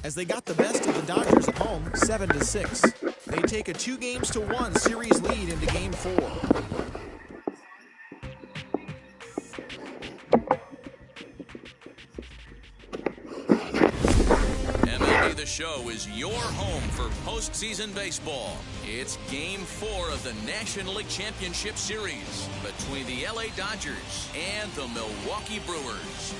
as they got the best of the Dodgers at home 7-6. They take a 2-1 series lead into Game 4. MLB The Show is your home for postseason baseball. It's Game 4 of the National League Championship Series between the LA Dodgers and the Milwaukee Brewers.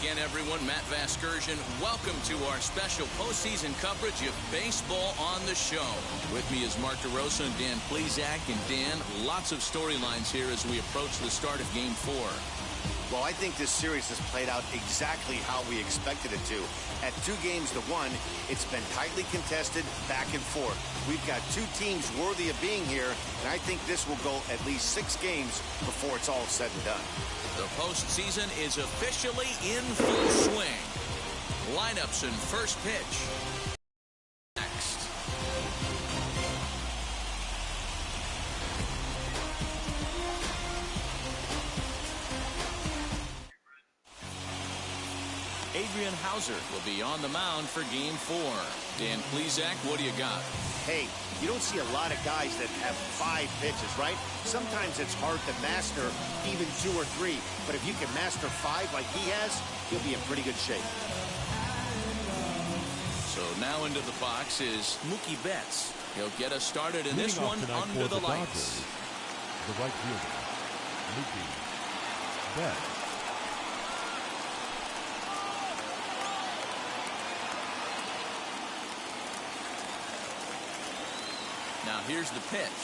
Again, everyone, Matt Vasgersian. Welcome to our special postseason coverage of baseball on the show. With me is Mark DeRosa and Dan Plesac. And Dan, lots of storylines here as we approach the start of Game 4. Well, I think this series has played out exactly how we expected it to. At 2-1, it's been tightly contested, back and forth. We've got two teams worthy of being here, and I think this will go at least 6 games before it's all said and done. The postseason is officially in full swing. Lineups and first pitch. Next. Adrian Hauser will be on the mound for Game 4. Dan Plesac, what do you got? Hey, you don't see a lot of guys that have 5 pitches, right? Sometimes it's hard to master even 2 or 3. But if you can master 5 like he has, he'll be in pretty good shape. So now into the box is Mookie Betts. He'll get us started in this one under the lights. The right fielder, Mookie Betts. Now here's the pitch.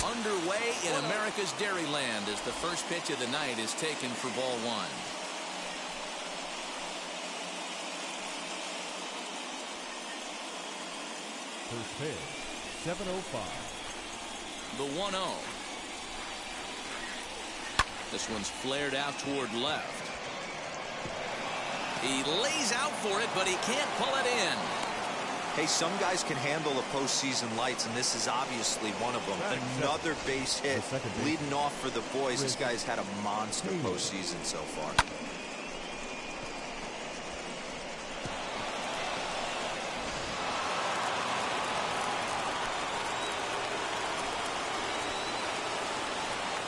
Underway in America's Dairyland as the first pitch of the night is taken for ball 1. First pitch, 7:05. The 1-0. This one's flared out toward left. He lays out for it, but he can't pull it in. Hey, some guys can handle the postseason lights, and this is obviously one of them. Another base hit, leading off for the boys. This guy's had a monster postseason so far.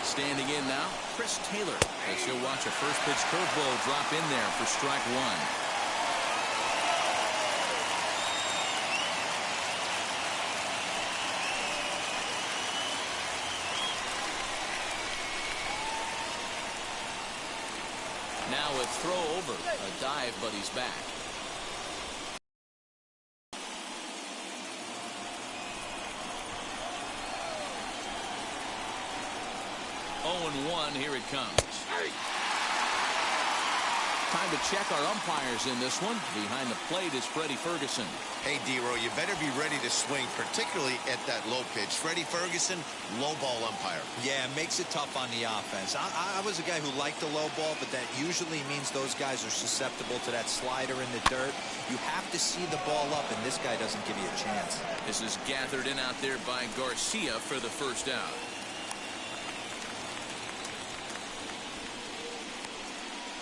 Standing in now, Chris Taylor. As she'll watch a first pitch curveball drop in there for strike 1. Now a throw over, a dive, but he's back. 0-1, here it comes. Time to check our umpires in this one. Behind the plate is Freddie Ferguson. Hey, D-Row, you better be ready to swing, particularly at that low pitch. Freddie Ferguson, low ball umpire. Yeah, it makes it tough on the offense. I was a guy who liked the low ball, but that usually means those guys are susceptible to that slider in the dirt. You have to see the ball up, and this guy doesn't give you a chance. This is gathered in out there by Garcia for the first out.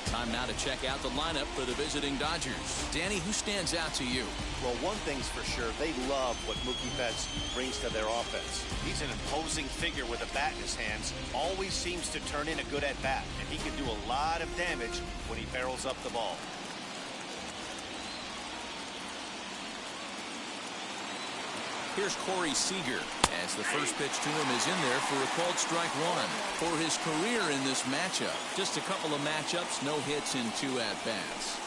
Time now to check out the lineup for the visiting Dodgers. Danny, who stands out to you? Well, one thing's for sure, they love what Mookie Betts brings to their offense. He's an imposing figure with a bat in his hands, always seems to turn in a good at-bat, and he can do a lot of damage when he barrels up the ball. Here's Corey Seager as the first pitch to him is in there for a called strike 1. For his career in this matchup, just a couple of matchups, no hits in 2 at-bats.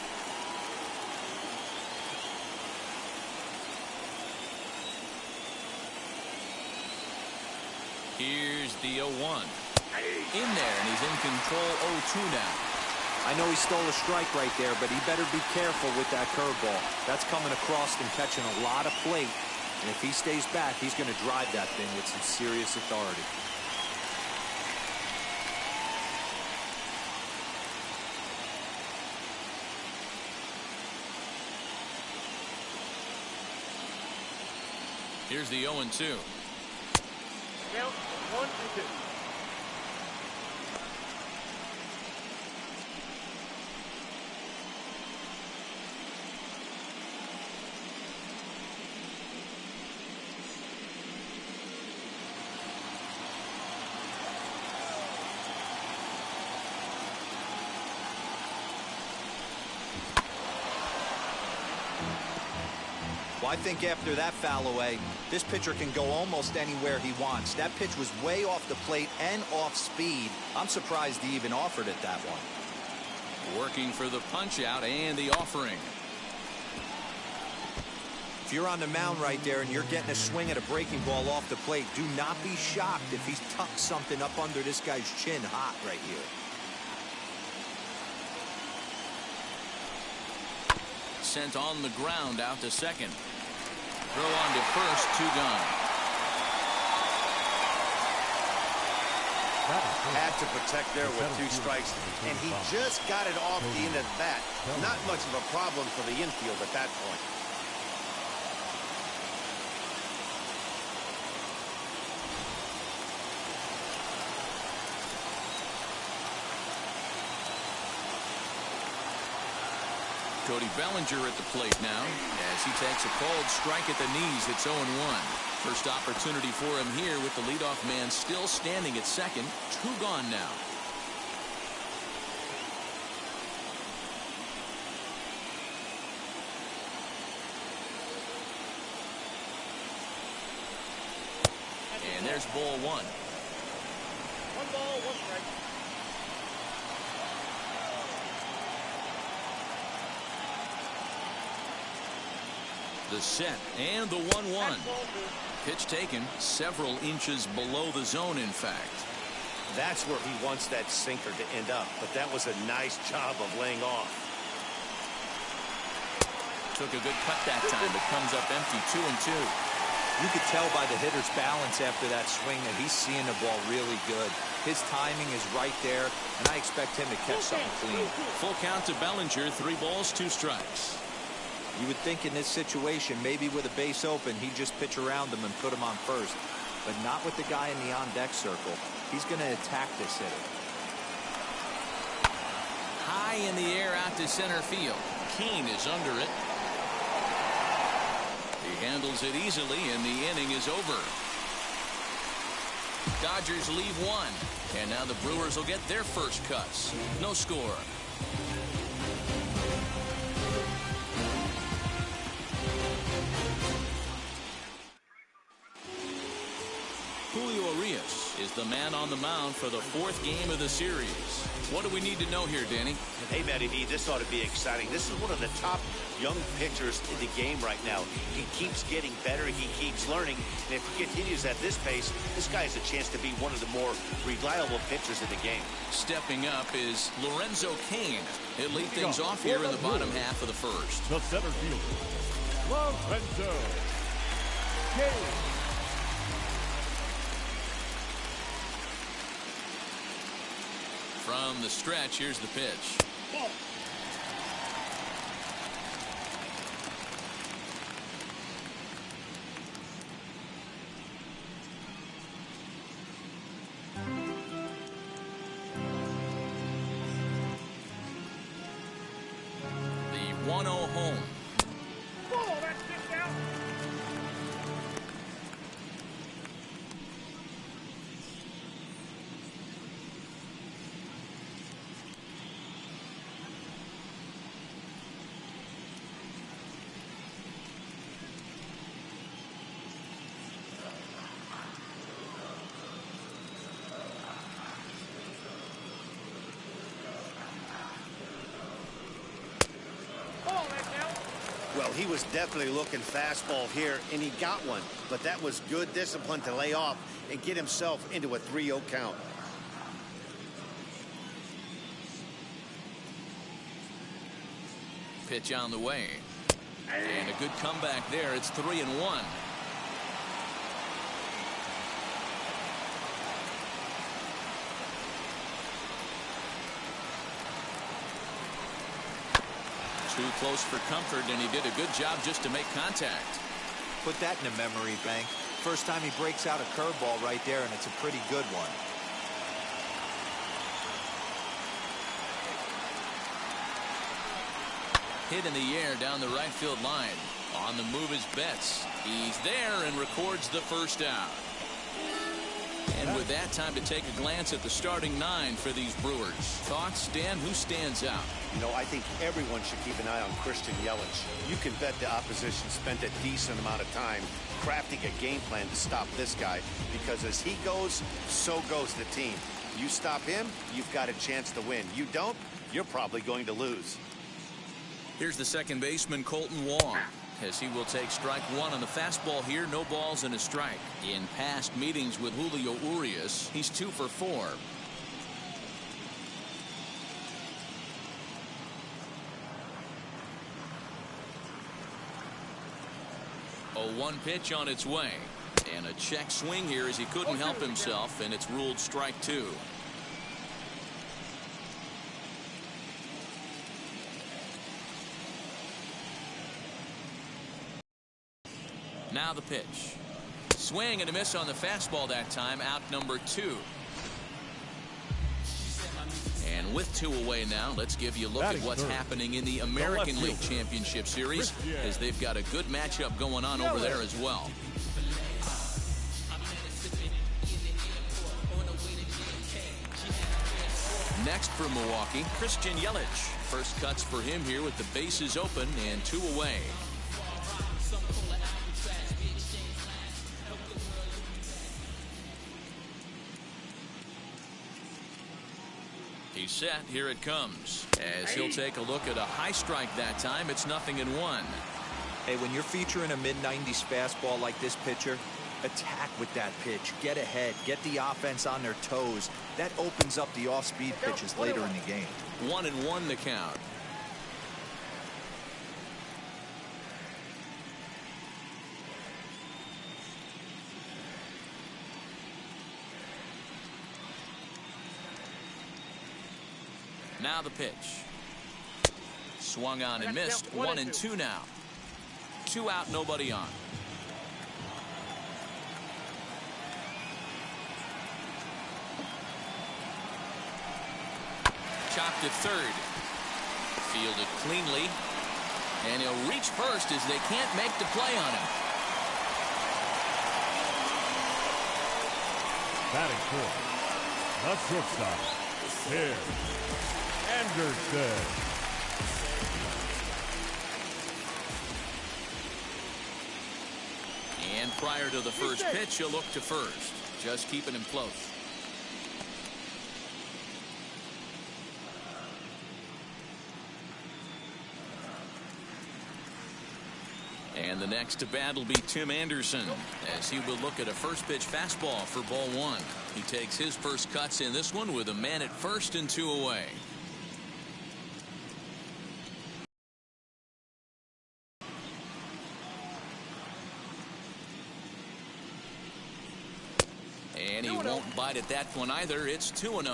Here's the 0-1. In there, and he's in control 0-2 now. I know he stole a strike right there, but he better be careful with that curveball. That's coming across and catching a lot of plate. And if he stays back, he's going to drive that thing with some serious authority. Here's the 0-2. Count 1-2. Well, I think after that foul away, this pitcher can go almost anywhere he wants. That pitch was way off the plate and off speed. I'm surprised he even offered it that one. Working for the punch out and the offering. If you're on the mound right there and you're getting a swing at a breaking ball off the plate, do not be shocked if he's tucked something up under this guy's chin hot right here. Sent on the ground out to second. Throw on to first, 2 gone. Had to protect there with 2 strikes, and he just got it off the end of the bat. Not much of a problem for the infield at that point. Cody Bellinger at the plate now as he takes a called strike at the knees. It's 0-1. First opportunity for him here with the leadoff man still standing at second. 2 gone now. And there's ball 1. 1 ball, 1 strike. The set and the 1-1. Pitch taken several inches below the zone, in fact. That's where he wants that sinker to end up, but that was a nice job of laying off. Took a good cut that time, but comes up empty. 2-2. You could tell by the hitter's balance after that swing that he's seeing the ball really good. His timing is right there, and I expect him to catch something clean. Full count to Bellinger. 3 balls, 2 strikes. You would think in this situation, maybe with a base open, he'd just pitch around him and put him on first. But not with the guy in the on-deck circle. He's going to attack this hitter. High in the air out to center field. Keane is under it. He handles it easily, and the inning is over. Dodgers leave 1. And now the Brewers will get their first cuts. No score. Julio Urias is the man on the mound for the 4th game of the series. What do we need to know here, Danny? Hey, Matty D, this ought to be exciting. This is one of the top young pitchers in the game right now. He keeps getting better. He keeps learning. And if he continues at this pace, this guy has a chance to be one of the more reliable pitchers in the game. Stepping up is Lorenzo Cain. He'll lead things off here in the bottom half of the first. The center fielder, Lorenzo Cain. From the stretch, here's the pitch. Ball. The 1-0 home. Ball, that's kicked out. Well, he was definitely looking fastball here, and he got one. But that was good discipline to lay off and get himself into a 3-0 count. Pitch on the way. And a good comeback there. It's 3-1. Too close for comfort, and he did a good job just to make contact. Put that in a memory bank. First time he breaks out a curveball right there, and it's a pretty good one. Hit in the air down the right field line. On the move is Betts. He's there and records the first out. And with that, time to take a glance at the starting 9 for these Brewers. Thoughts, Dan? Who stands out? You know, I think everyone should keep an eye on Christian Yelich. You can bet the opposition spent a decent amount of time crafting a game plan to stop this guy, because as he goes, so goes the team. You stop him, you've got a chance to win. You don't, you're probably going to lose. Here's the second baseman, Colton Wong, as he will take strike 1 on the fastball here. No balls and a strike. In past meetings with Julio Urias, he's 2 for 4. A 1 pitch on its way, and a check swing here as he couldn't help himself, and it's ruled strike 2. Now the pitch. Swing and a miss on the fastball that time. Out number 2. And with 2 away now, let's give you a look at what's happening in the American League Championship Series, as they've got a good matchup going on over there as well. Next for Milwaukee, Christian Yelich. First cuts for him here with the bases open and 2 away. He's set. Here it comes, as he'll take a look at a high strike that time. It's 0-1. Hey, when you're featuring a mid-90s fastball like this pitcher, attack with that pitch. Get ahead. Get the offense on their toes. That opens up the off-speed pitches later in the game. 1-1 the count. Now the pitch. Swung on and missed. 1-2 now. 2 out, nobody on. Chopped at third. Fielded cleanly. And he'll reach first as they can't make the play on him. Batting fourth, the shortstop, here. Anderson. And prior to the first pitch, he'll look to first, just keeping him close. And the next to bat will be Tim Anderson, as he will look at a first pitch fastball for ball 1. He takes his first cuts in this one with a man at first and 2 away. And he won't bite at that one either. It's 2-0.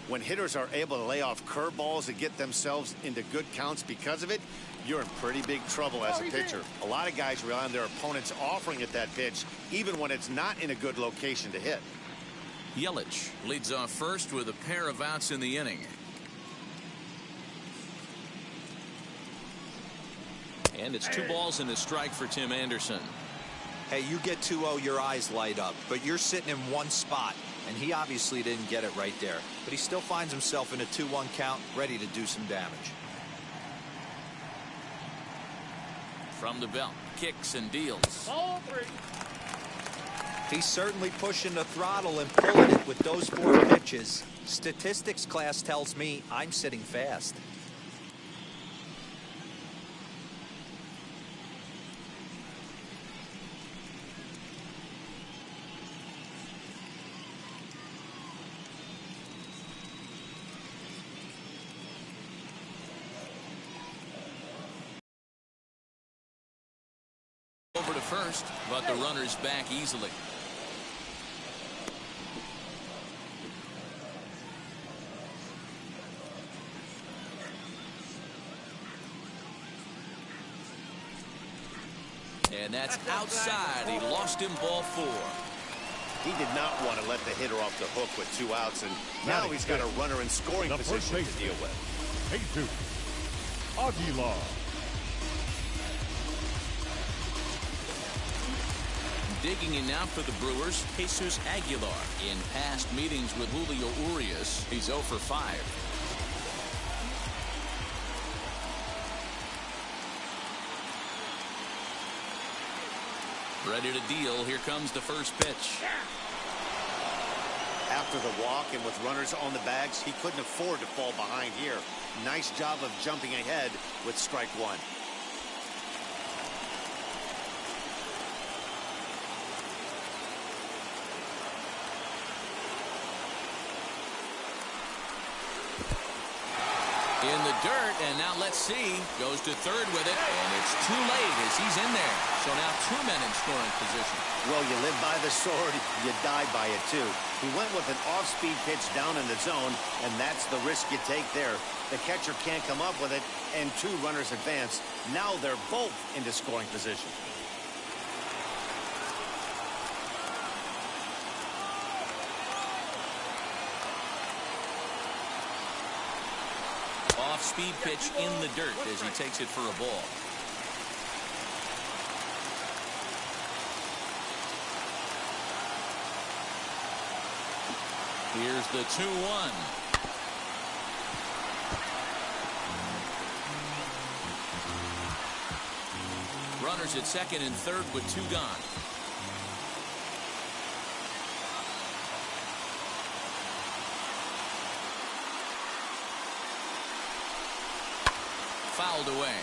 When hitters are able to lay off curveballs and get themselves into good counts because of it, you're in pretty big trouble as a pitcher. A lot of guys rely on their opponents offering at that pitch, even when it's not in a good location to hit. Yelich leads off first with a pair of outs in the inning. And it's 2 balls and a strike for Tim Anderson. Hey, you get 2-0, your eyes light up, but you're sitting in one spot, and he obviously didn't get it right there. But he still finds himself in a 2-1 count, ready to do some damage. From the belt, kicks and deals. Ball 3. He's certainly pushing the throttle and pulling it with those 4 pitches. Statistics class tells me I'm sitting fast. Over to first, but the runner's back easily. And that's outside. He lost him, ball 4. He did not want to let the hitter off the hook with 2 outs, and now he's got a runner in scoring position to deal with. Jesus Aguilar. Digging in now for the Brewers, Jesus Aguilar. In past meetings with Julio Urias, he's 0 for 5. Ready to deal. Here comes the first pitch. After the walk and with runners on the bags, he couldn't afford to fall behind here. Nice job of jumping ahead with strike one. In the dirt, and now let's see. Goes to third with it, and it's too late as he's in there. So now 2 men in scoring position. Well, you live by the sword, you die by it too. He went with an off-speed pitch down in the zone, and that's the risk you take there. The catcher can't come up with it, and 2 runners advance. Now they're both into scoring position. Off-speed pitch in the dirt as he takes it for a ball. Here's the 2-1. Runners at second and third with 2 gone. Fouled away.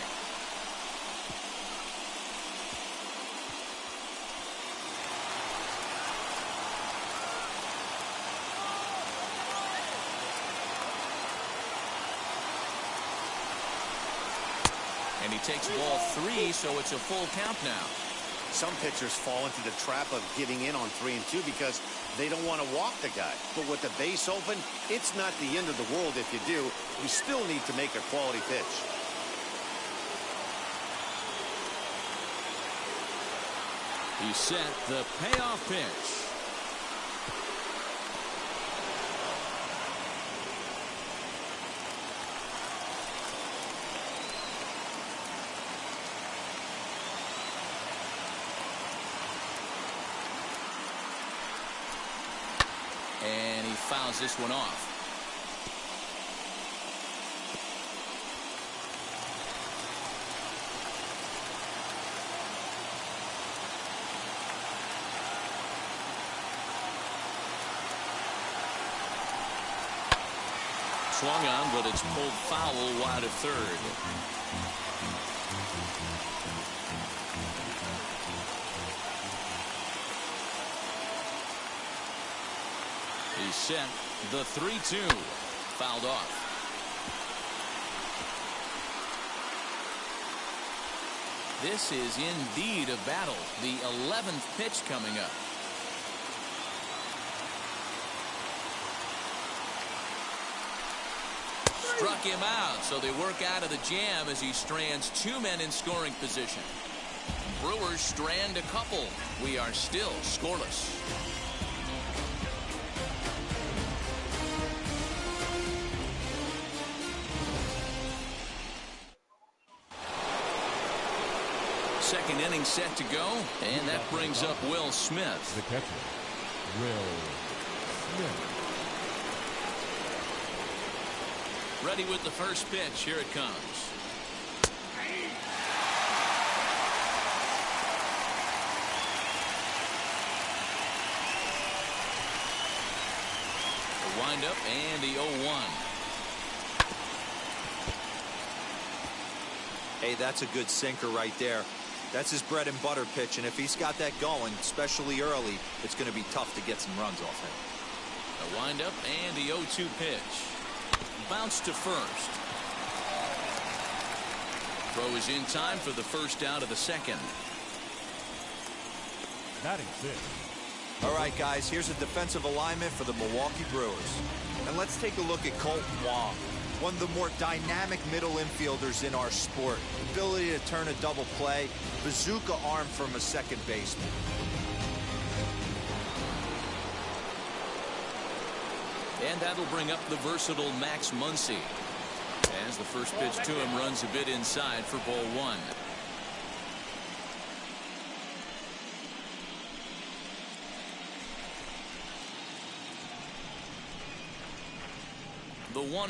And he takes ball 3, so it's a full count now. Some pitchers fall into the trap of giving in on 3 and 2 because they don't want to walk the guy. But with the base open, it's not the end of the world if you do. You still need to make a quality pitch. He set the payoff pitch. And he fouls this one off. Swung on, but it's pulled foul wide of third. He set the 3-2. Fouled off. This is indeed a battle. The 11th pitch coming up. Struck him out, so they work out of the jam as he strands 2 men in scoring position. Brewers strand a couple. We are still scoreless. Second inning set to go, and that brings up Will Smith. The catcher, Will Smith. Ready with the first pitch. Here it comes. A windup and the 0-1. Hey, that's a good sinker right there. That's his bread and butter pitch, and if he's got that going, especially early, it's going to be tough to get some runs off him. A windup and the 0-2 pitch. Bounce to first. Throw is in time for the first out of the second. Batting 6. All right, guys, here's a defensive alignment for the Milwaukee Brewers. And let's take a look at Colton Wong, one of the more dynamic middle infielders in our sport. Ability to turn a double play, bazooka arm from a second baseman. And that'll bring up the versatile Max Muncy. As the first pitch to him runs a bit inside for ball 1. The 1-0.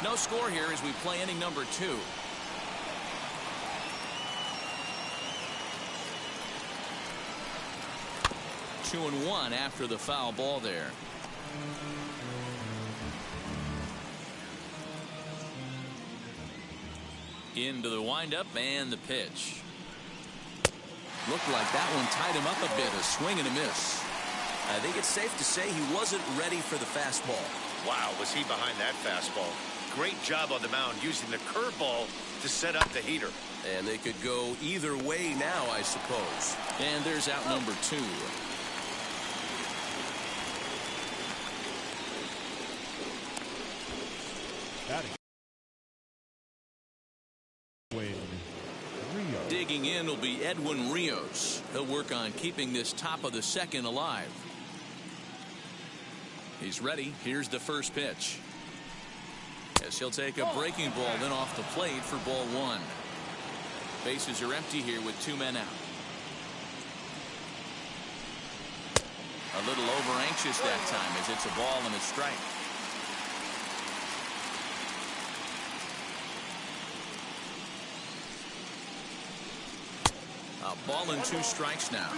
No score here as we play inning number 2. 2-1 after the foul ball there. Into the windup and the pitch. Looked like that one tied him up a bit. A swing and a miss. I think it's safe to say he wasn't ready for the fastball. Wow, was he behind that fastball. Great job on the mound using the curveball to set up the heater. And they could go either way now, I suppose. And there's out number 2. Batting. Digging in will be Edwin Rios. He'll work on keeping this top of the second alive. He's ready. Here's the first pitch. Yes, he'll take a breaking ball then off the plate for ball 1. Bases are empty here with 2 men out. A little over anxious that time as it's a ball and a strike. A ball and 2 strikes now.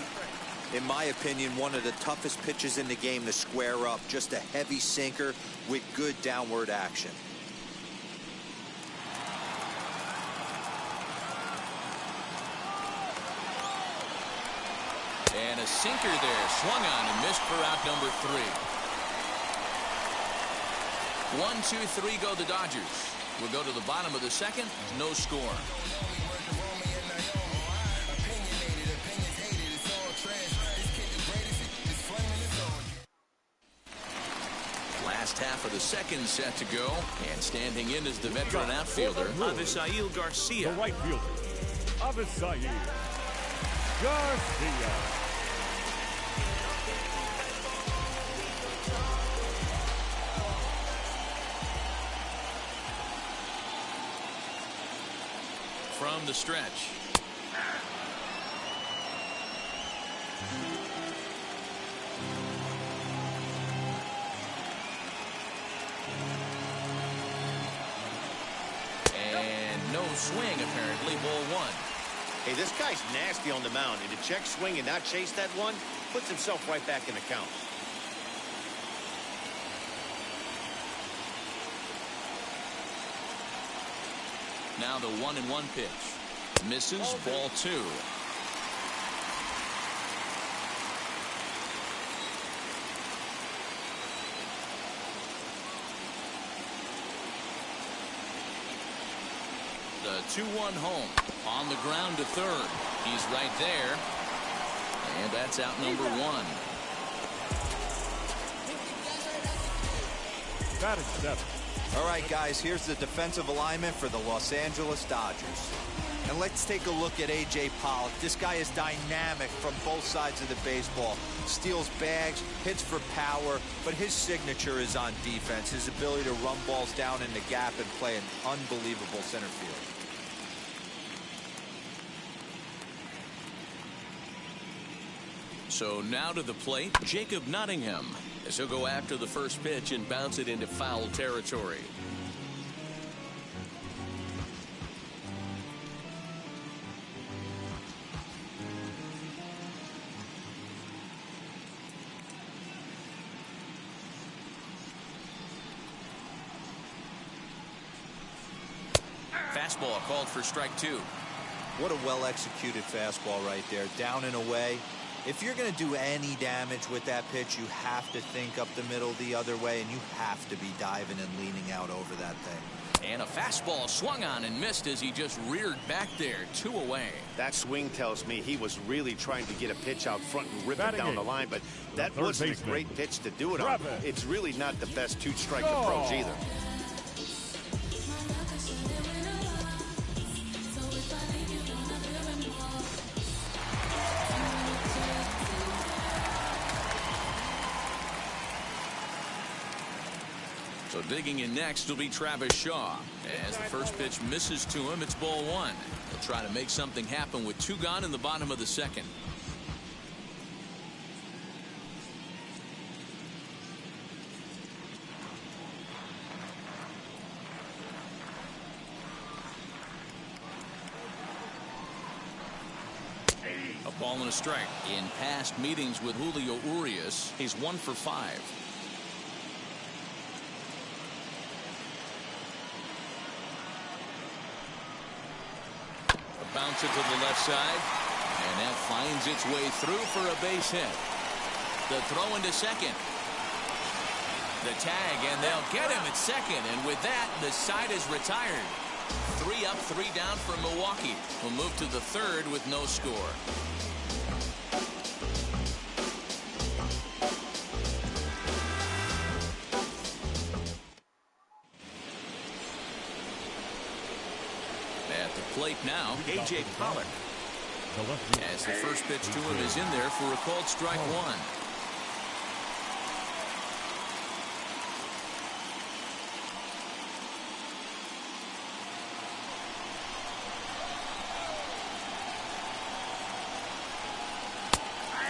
In my opinion, one of the toughest pitches in the game to square up. Just a heavy sinker with good downward action. And a sinker there, swung on and missed for out number 3. 1, 2, 3 go the Dodgers. We'll go to the bottom of the second. No score. Last half of the second set to go, and standing in is the veteran outfielder Avisail Garcia. The right fielder, Avisail Garcia. From the stretch. Swing, apparently, ball 1. Hey, this guy's nasty on the mound, and to check swing and not chase that one puts himself right back in the count. Now the 1-1 pitch. Misses, ball 2. The 2-1 home. On the ground to third. He's right there. And that's out number 1. Batting 7. All right, guys, here's the defensive alignment for the Los Angeles Dodgers. And let's take a look at A.J. Pollock. This guy is dynamic from both sides of the baseball. Steals bags, hits for power, but his signature is on defense. His ability to run balls down in the gap and play an unbelievable center field. So now to the plate, Jacob Nottingham, as he'll go after the first pitch and bounce it into foul territory. Fastball called for strike 2. What a well-executed fastball right there, down and away. If you're going to do any damage with that pitch, you have to think up the middle the other way, and you have to be diving and leaning out over that thing. And a fastball swung on and missed as he just reared back there, 2 away. That swing tells me he was really trying to get a pitch out front and rip it down the line, but that third wasn't baseman. a great pitch to do it on. It's really not the best 2-strike approach either. So digging in next will be Travis Shaw. As the first pitch misses to him, it's ball 1. He'll try to make something happen with 2 gone in the bottom of the second. ball and a strike. In past meetings with Julio Urias, he's 1 for 5. Bounce it to the left side, and that finds its way through for a base hit. The throw into second. The tag, and they'll get him at second, and with that, the side is retired. 3 up, 3 down for Milwaukee. We'll move to the third with no score. At the plate now, A.J. Pollock. As the first pitch to him is in there for a called strike 1.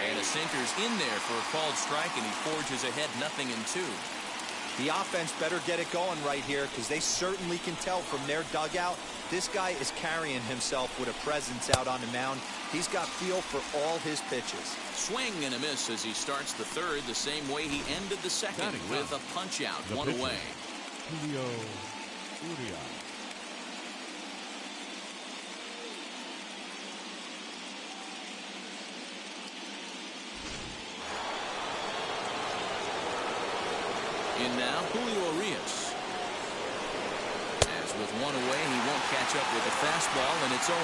And a sinker's in there for a called strike, and he forges ahead 0-2. The offense better get it going right here, because they certainly can tell from their dugout this guy is carrying himself with a presence out on the mound. He's got feel for all his pitches. Swing and a miss as he starts the third the same way he ended the second, with a punch out, 1 away. Julio Urias. In now, Julio Urias. As with 1 away, he won't catch up with a fastball, and it's 0-1.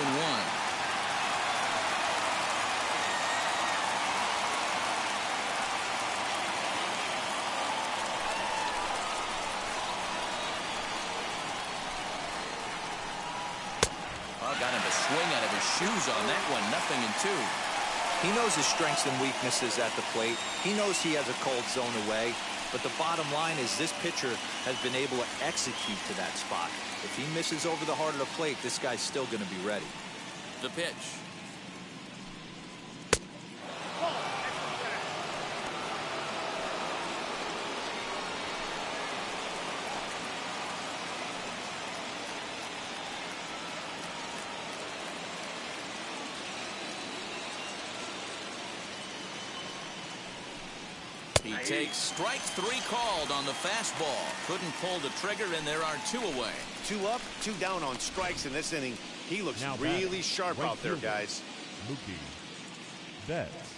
Well, got him a swing out of his shoes on that one, 0-2. He knows his strengths and weaknesses at the plate. He knows he has a cold zone away. But the bottom line is this pitcher has been able to execute to that spot. If he misses over the heart of the plate, this guy's still going to be ready. The pitch. He takes strike 3 called on the fastball. Couldn't pull the trigger, and there are 2 away. 2 up, 2 down on strikes in this inning. He looks Now really sharp right out there, fielder, guys. Mookie Betts.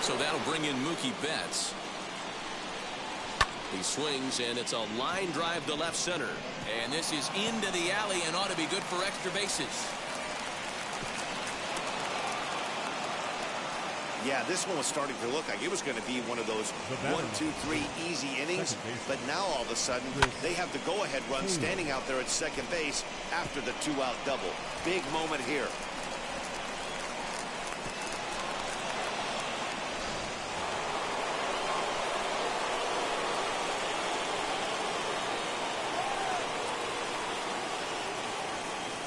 So that'll bring in Mookie Betts. He swings, and it's a line drive to left center. And this is into the alley and ought to be good for extra bases. Yeah, this one was starting to look like it was going to be one of those 1, 2, 3 easy innings. But now all of a sudden, they have the go-ahead run standing out there at second base after the 2-out double. Big moment here.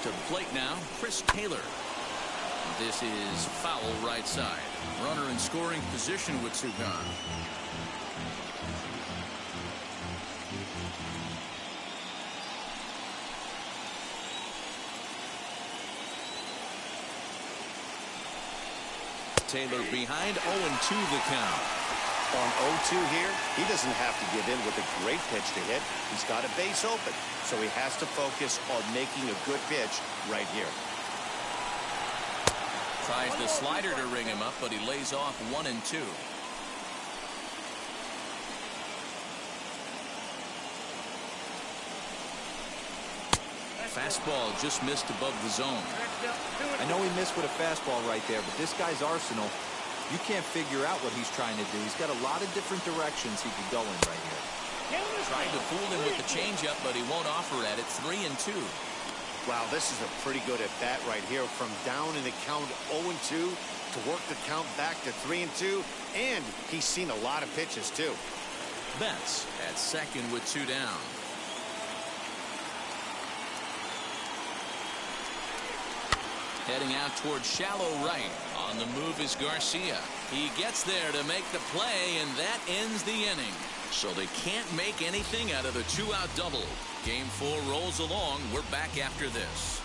To the plate now, Chris Taylor. This is foul right side. Runner in scoring position with 2 gone. Taylor behind, 0-2 the count. On 0-2 here, he doesn't have to give in with a great pitch to hit. He's got a base open, so he has to focus on making a good pitch right here. Tries the slider to ring him up, but he lays off 1-2. Fastball just missed above the zone. I know he missed with a fastball right there, but this guy's arsenal, you can't figure out what he's trying to do. He's got a lot of different directions he could go in right here. Tried to fool him with the changeup, but he won't offer at it. 3-2. Wow, this is a pretty good at-bat right here. From down in the count 0-2 to work the count back to 3-2. And he's seen a lot of pitches, too. Betts at second with 2 down. Heading out towards shallow right. On the move is Garcia. He gets there to make the play, and that ends the inning. So they can't make anything out of the 2-out double. Game 4 rolls along. We're back after this.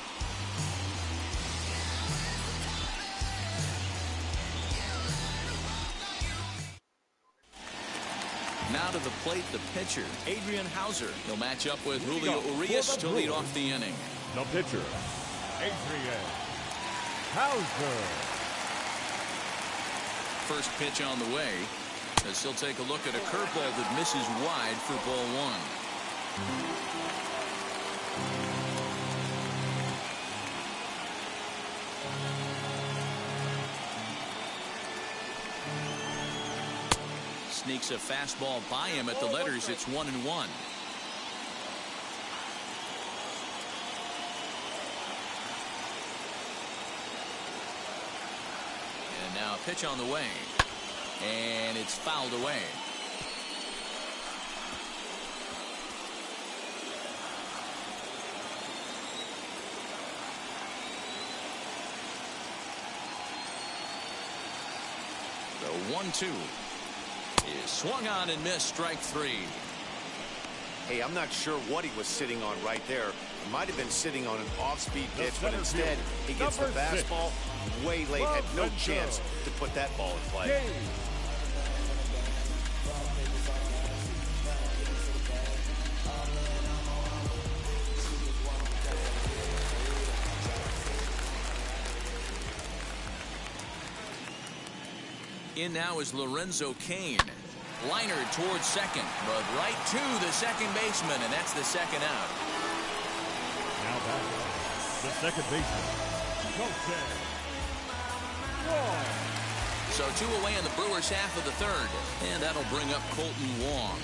Now to the plate, the pitcher, Adrian Hauser. He'll match up with Julio Urias to lead off the inning. The pitcher, Adrian Hauser. First pitch on the way, as he'll take a look at a curveball that misses wide for ball 1. Sneaks a fastball by him at the letters. It's 1-1. And now a pitch on the way. And it's fouled away. The 1-2 is swung on and missed. Strike 3. Hey, I'm not sure what he was sitting on right there. He might have been sitting on an off-speed pitch, but instead he gets the fastball way late. Had no chance to put that ball in play. In now is Lorenzo Cain. Liner towards second, but right to the second baseman, and that's the second out. Now back, the second baseman, Colton Wong. So 2 away in the Brewers half of the third, and that'll bring up Colton Wong.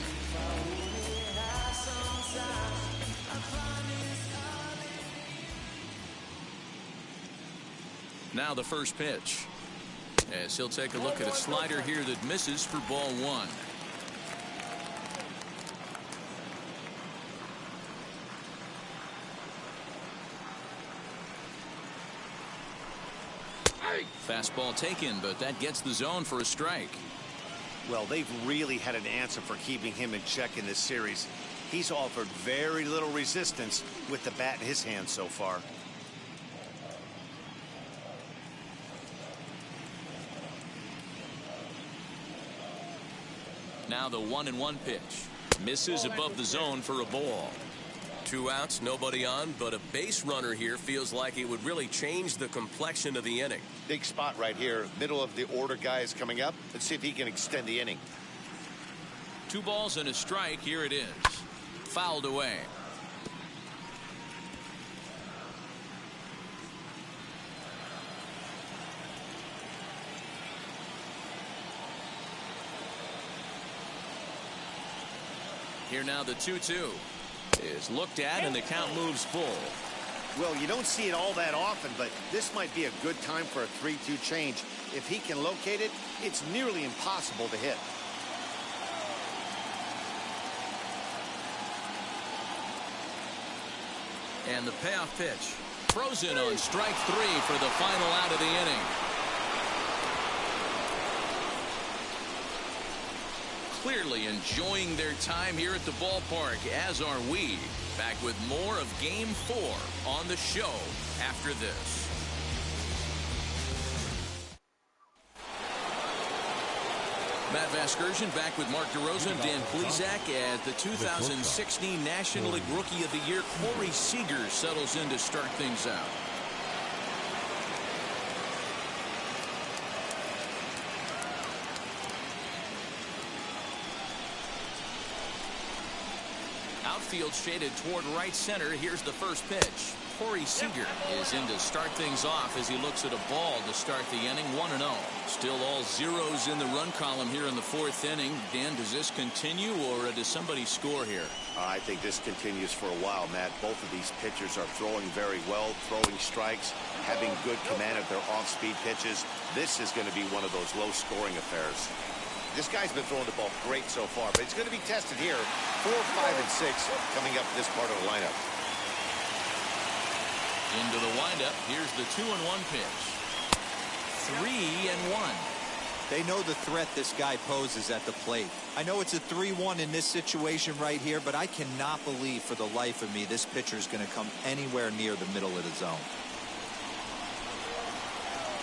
Now the first pitch, as he'll take a look at a slider here that misses for ball 1. Fastball taken, but that gets the zone for a strike. Well, they've really had an answer for keeping him in check in this series. He's offered very little resistance with the bat in his hand so far. Now the 1-1 pitch. Misses above the zone for a ball. 2 outs, nobody on, but a base runner here feels like it would really change the complexion of the inning. Big spot right here. Middle of the order guy is coming up. Let's see if he can extend the inning. 2 balls and a strike. Here it is. Fouled away. Here now the 2-2 is looked at, and the count moves full. Well, you don't see it all that often, but this might be a good time for a 3-2 change. If he can locate it, it's nearly impossible to hit. And the payoff pitch. Frozen on strike 3 for the final out of the inning. Clearly enjoying their time here at the ballpark, as are we. Back with more of Game 4 on the show after this. Matt Vasgersian back with Mark DeRosa and Dan Plesac as the 2016 National League Rookie of the Year, Corey Seager, settles in to start things out. Outfield shaded toward right center. Here's the first pitch. Corey Seager is in to start things off as he looks at a ball to start the inning. 1-0. Still all zeros in the run column here in the 4th inning. Dan, does this continue, or does somebody score here? I think this continues for a while, Matt. Both of these pitchers are throwing very well, throwing strikes, having good command of their off-speed pitches. This is going to be one of those low-scoring affairs. This guy's been throwing the ball great so far, but it's going to be tested here. 4, 5, and 6 coming up this part of the lineup. Into the windup. Here's the 2-1 pitch. 3-1. They know the threat this guy poses at the plate. I know it's a 3-1 in this situation right here, but I cannot believe for the life of me this pitcher is going to come anywhere near the middle of the zone.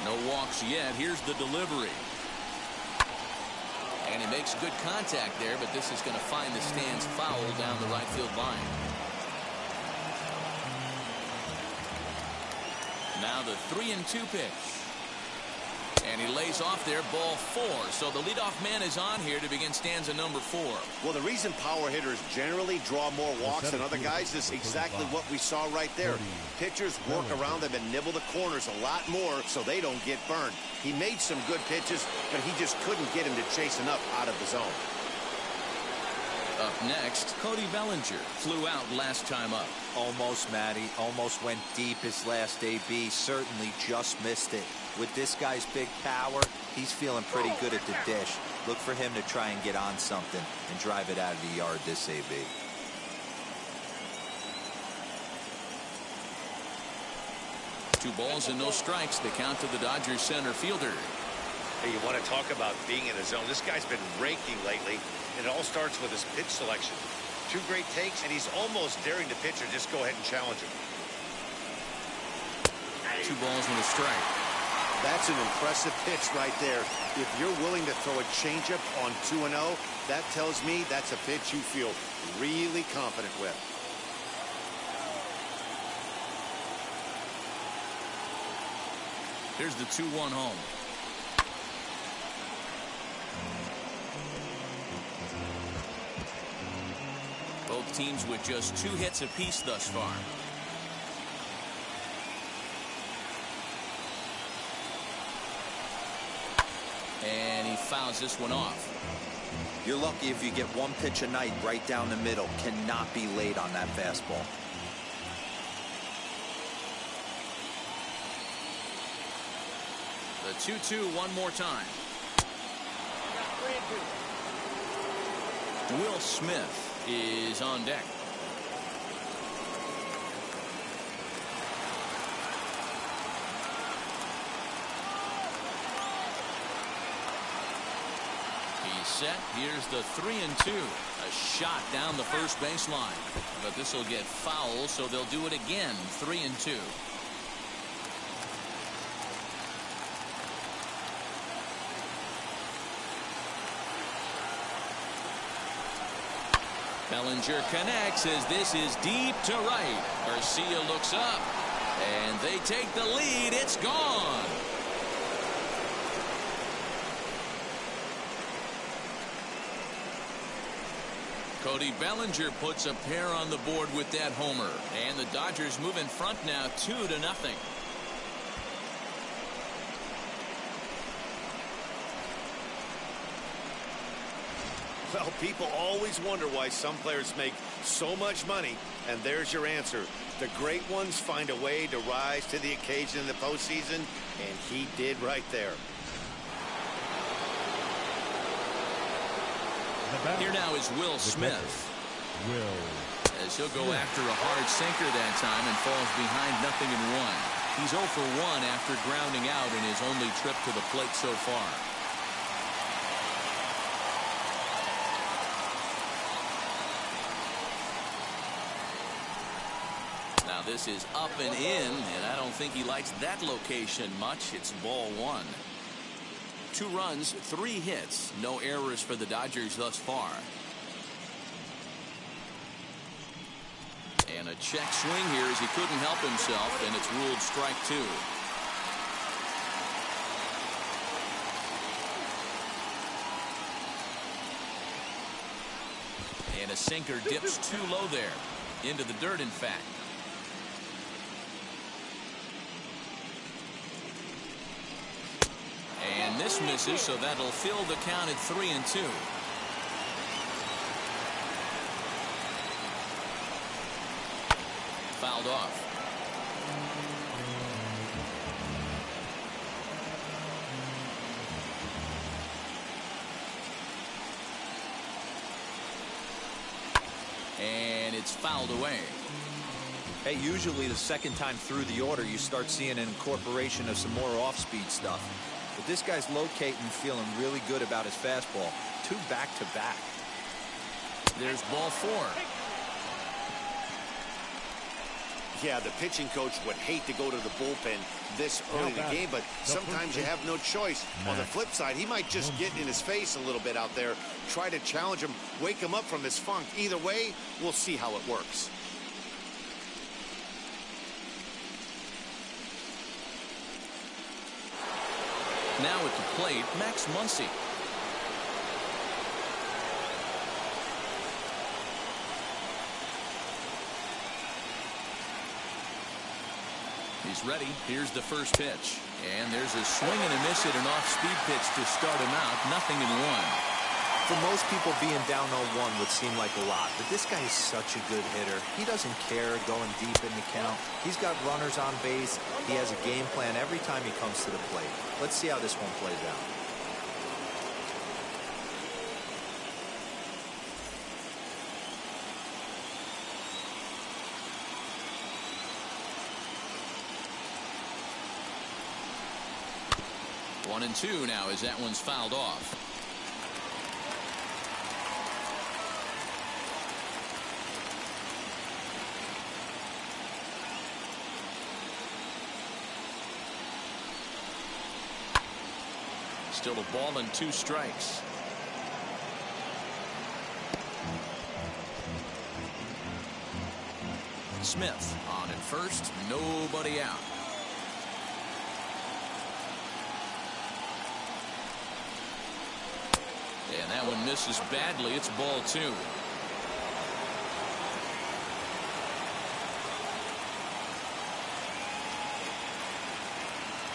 No walks yet. Here's the delivery. And he makes good contact there, but this is going to find the stands foul down the right field line. Now the 3-2 pitch. And he lays off there, ball 4. So the leadoff man is on here to begin stanza number 4. Well, the reason power hitters generally draw more walks than other guys is exactly what we saw right there. Pitchers work around them and nibble the corners a lot more so they don't get burned. He made some good pitches, but he just couldn't get him to chase enough out of the zone. Up next, Cody Bellinger flew out last time up. Almost, Matty. Almost went deep his last AB. Certainly just missed it. With this guy's big power, he's feeling pretty good at the dish. Look for him to try and get on something and drive it out of the yard this AB. Two balls and no strikes. The count to the Dodgers center fielder. Hey, you want to talk about being in the zone? This guy's been raking lately, and it all starts with his pitch selection. 2 great takes, and he's almost daring the pitcher just go ahead and challenge him. 2 balls and a strike. That's an impressive pitch right there. If you're willing to throw a changeup on 2-0, that tells me that's a pitch you feel really confident with. Here's the 2-1 home. Both teams with just 2 hits apiece thus far. And he fouls this one off. You're lucky if you get 1 pitch a night right down the middle. Cannot be late on that fastball. The 2-2 one more time. Will Smith is on deck. He's set. Here's the 3-2. A shot down the first baseline. But this will get foul, so they'll do it again. 3-2. Bellinger connects as this is deep to right. Garcia looks up, and they take the lead. It's gone. Cody Bellinger puts a pair on the board with that homer, and the Dodgers move in front now 2-0. Well, people always wonder why some players make so much money, and there's your answer. The great ones find a way to rise to the occasion in the postseason, and he did right there. Here now is Will Smith. As he'll go after a hard sinker that time and falls behind 0-1. He's 0 for 1 after grounding out in his only trip to the plate so far. Now this is up and in, and I don't think he likes that location much. It's ball 1. 2 runs, 3 hits, no errors for the Dodgers thus far. And a check swing here as he couldn't help himself, and it's ruled strike 2. And a sinker dips too low there, into the dirt in fact. And this misses, so that'll fill the count at 3-2. Fouled off. And it's fouled away. Hey, usually the second time through the order, you start seeing an incorporation of some more off-speed stuff. But this guy's locating, feeling really good about his fastball. 2 back-to-back. There's ball 4. Yeah, the pitching coach would hate to go to the bullpen this early in the game, but sometimes you have no choice. On the flip side, he might just get in his face a little bit out there, try to challenge him, wake him up from his funk. Either way, we'll see how it works. Now at the plate, Max Muncy. He's ready. Here's the first pitch. And there's a swing and a miss at an off-speed pitch to start him out. 0-1. For most people, being down 0-1 would seem like a lot, but this guy is such a good hitter. He doesn't care going deep in the count. He's got runners on base. He has a game plan every time he comes to the plate. Let's see how this one plays out. One and 2 now as that one's fouled off. Still a ball and 2 strikes. Smith on at first, nobody out. And that one misses badly. It's ball 2.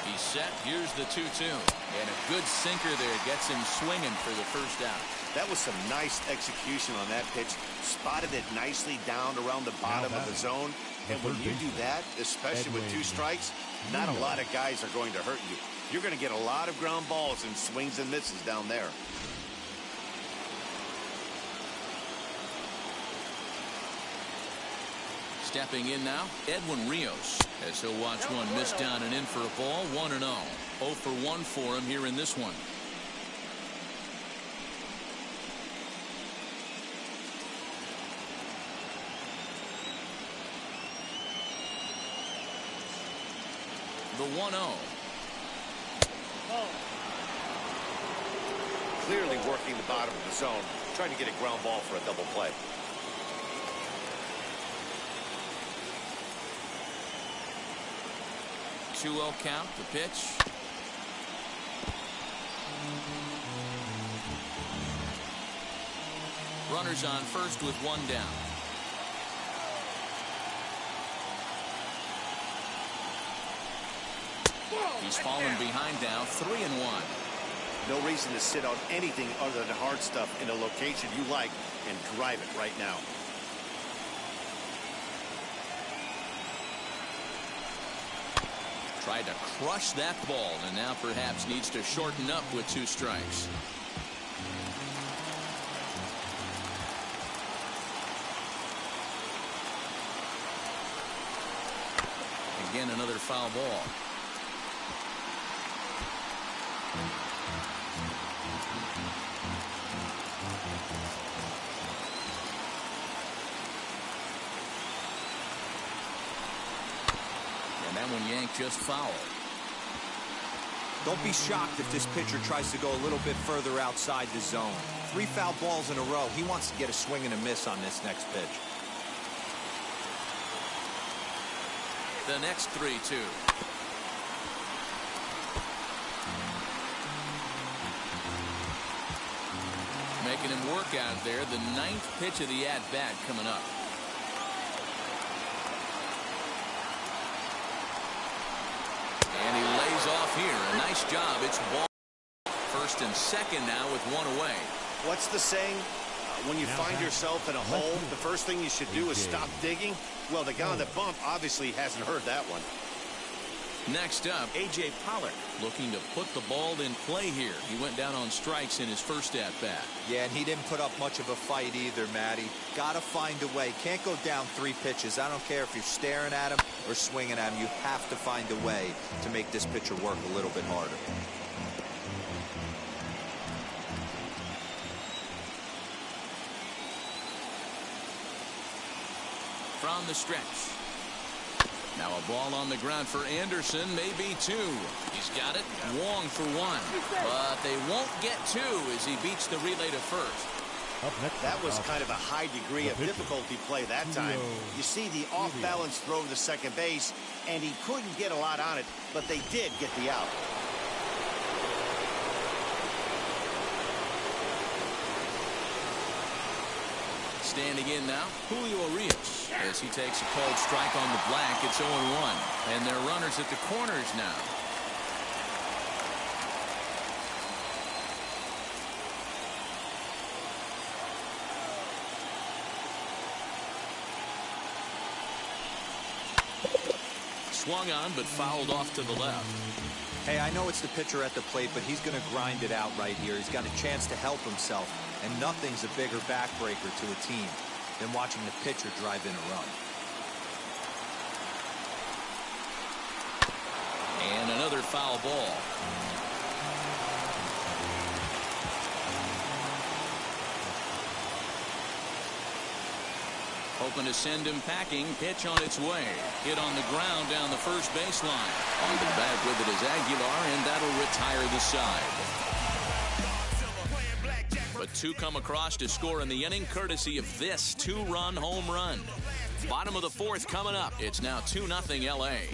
He's set. Here's the 2-2. And a good sinker there gets him swinging for the first out. That was some nice execution on that pitch. Spotted it nicely down around the bottom of the zone. And when you do that, especially with 2 strikes, not a lot of guys are going to hurt you. You're going to get a lot of ground balls and swings and misses down there. Stepping in now, Edwin Rios, as he'll watch one miss down and in for a ball. 1-0. 0 for 1 for him here in this one. The 1-0. Clearly working the bottom of the zone, trying to get a ground ball for a double play. Two-0 count, the pitch. Runners on first with 1 down. He's fallen behind now, 3-1. No reason to sit on anything other than hard stuff in a location you like and drive it right now. Tried to crush that ball and now perhaps needs to shorten up with 2 strikes. Again, another foul ball. And that one yanked just foul. Don't be shocked if this pitcher tries to go a little bit further outside the zone. 3 foul balls in a row. He wants to get a swing and a miss on this next pitch. The next 3-2. Making him work out there. The 9th pitch of the at-bat coming up. And he lays off here. A nice job. It's ball. First and second now with 1 away. What's the saying? When you find yourself in a hole, the first thing you should do is stop digging. Well, the guy on the bump obviously hasn't heard that one. Next up, A.J. Pollock looking to put the ball in play here. He went down on strikes in his first at-bat. Yeah, and he didn't put up much of a fight either, Matty. Got to find a way. Can't go down 3 pitches. I don't care if you're staring at him or swinging at him. You have to find a way to make this pitcher work a little bit harder. from the stretch. Now a ball on the ground for Anderson, maybe 2. He's got it. Wong for 1. But they won't get 2 as he beats the relay to first. That was kind of a high degree of difficulty play that time. You see the off-balance throw to second base, and he couldn't get a lot on it, but they did get the out. Standing in now, Julio Urias, as he takes a cold strike on the black. It's 0-1, and they're runners at the corners now. Swung on, but fouled off to the left. Hey, I know it's the pitcher at the plate, but he's going to grind it out right here. He's got a chance to help himself, and nothing's a bigger backbreaker to a team than watching the pitcher drive in a run. And another foul ball. Hoping to send him packing. Pitch on its way. Hit on the ground down the first baseline. On the back with it is Aguilar, and that'll retire the side. But 2 come across to score in the inning, courtesy of this 2-run home run. Bottom of the 4th coming up. It's now 2-0 L.A.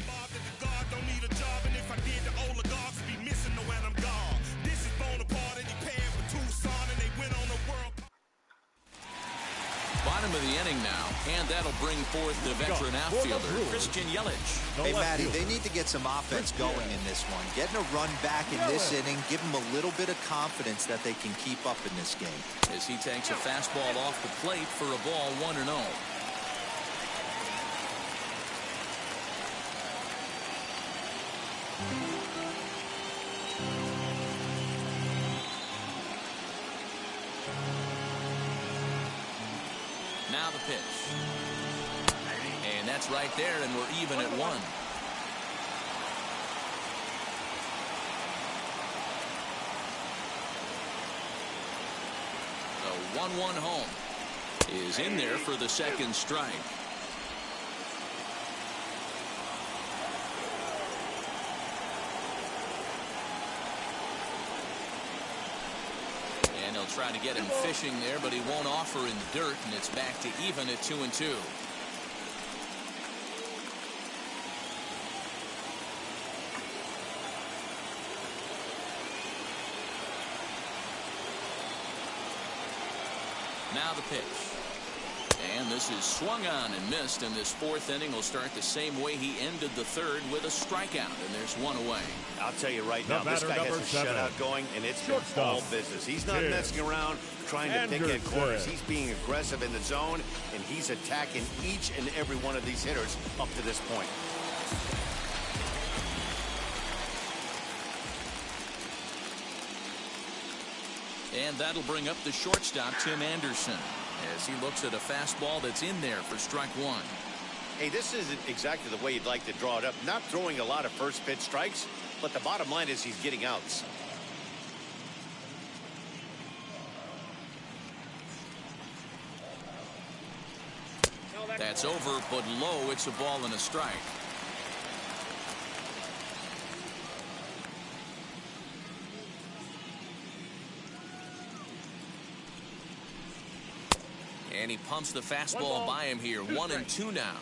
Bottom of the inning now, and that'll bring forth the veteran outfielder, Christian Yelich. Hey, Matty, they need to get some offense going in this one. Getting a run back in this inning, give them a little bit of confidence that they can keep up in this game. As he takes a fastball off the plate for a ball, 1-0. Now the pitch. And that's right there, and we're even at 1. The 1-1 home is in there for the second strike. And he'll try to get him fishing there, but he won't offer in the dirt, and it's back to even at 2-2. Now the pitch. And this is swung on and missed, and this 4th inning will start the same way he ended the 3rd with a strikeout, and there's 1 away. I'll tell you right now, this guy has a shutout going, and it's all business. He's not messing around trying to pick at corners. He's being aggressive in the zone, and he's attacking each and every one of these hitters up to this point. And that'll bring up the shortstop, Tim Anderson, as he looks at a fastball that's in there for strike 1. Hey, this isn't exactly the way you'd like to draw it up. Not throwing a lot of first pitch strikes, but the bottom line is he's getting outs. That's over, but low. It's a ball and a strike. And he pumps the fastball by him here. 1-2 now.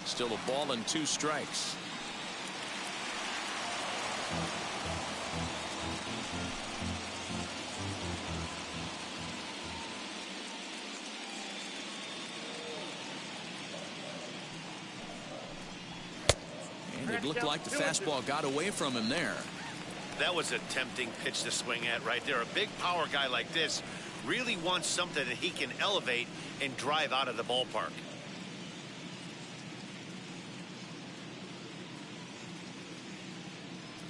Still a ball and 2 strikes. It looked like the fastball got away from him there. That was a tempting pitch to swing at right there. A big power guy like this really wants something that he can elevate and drive out of the ballpark.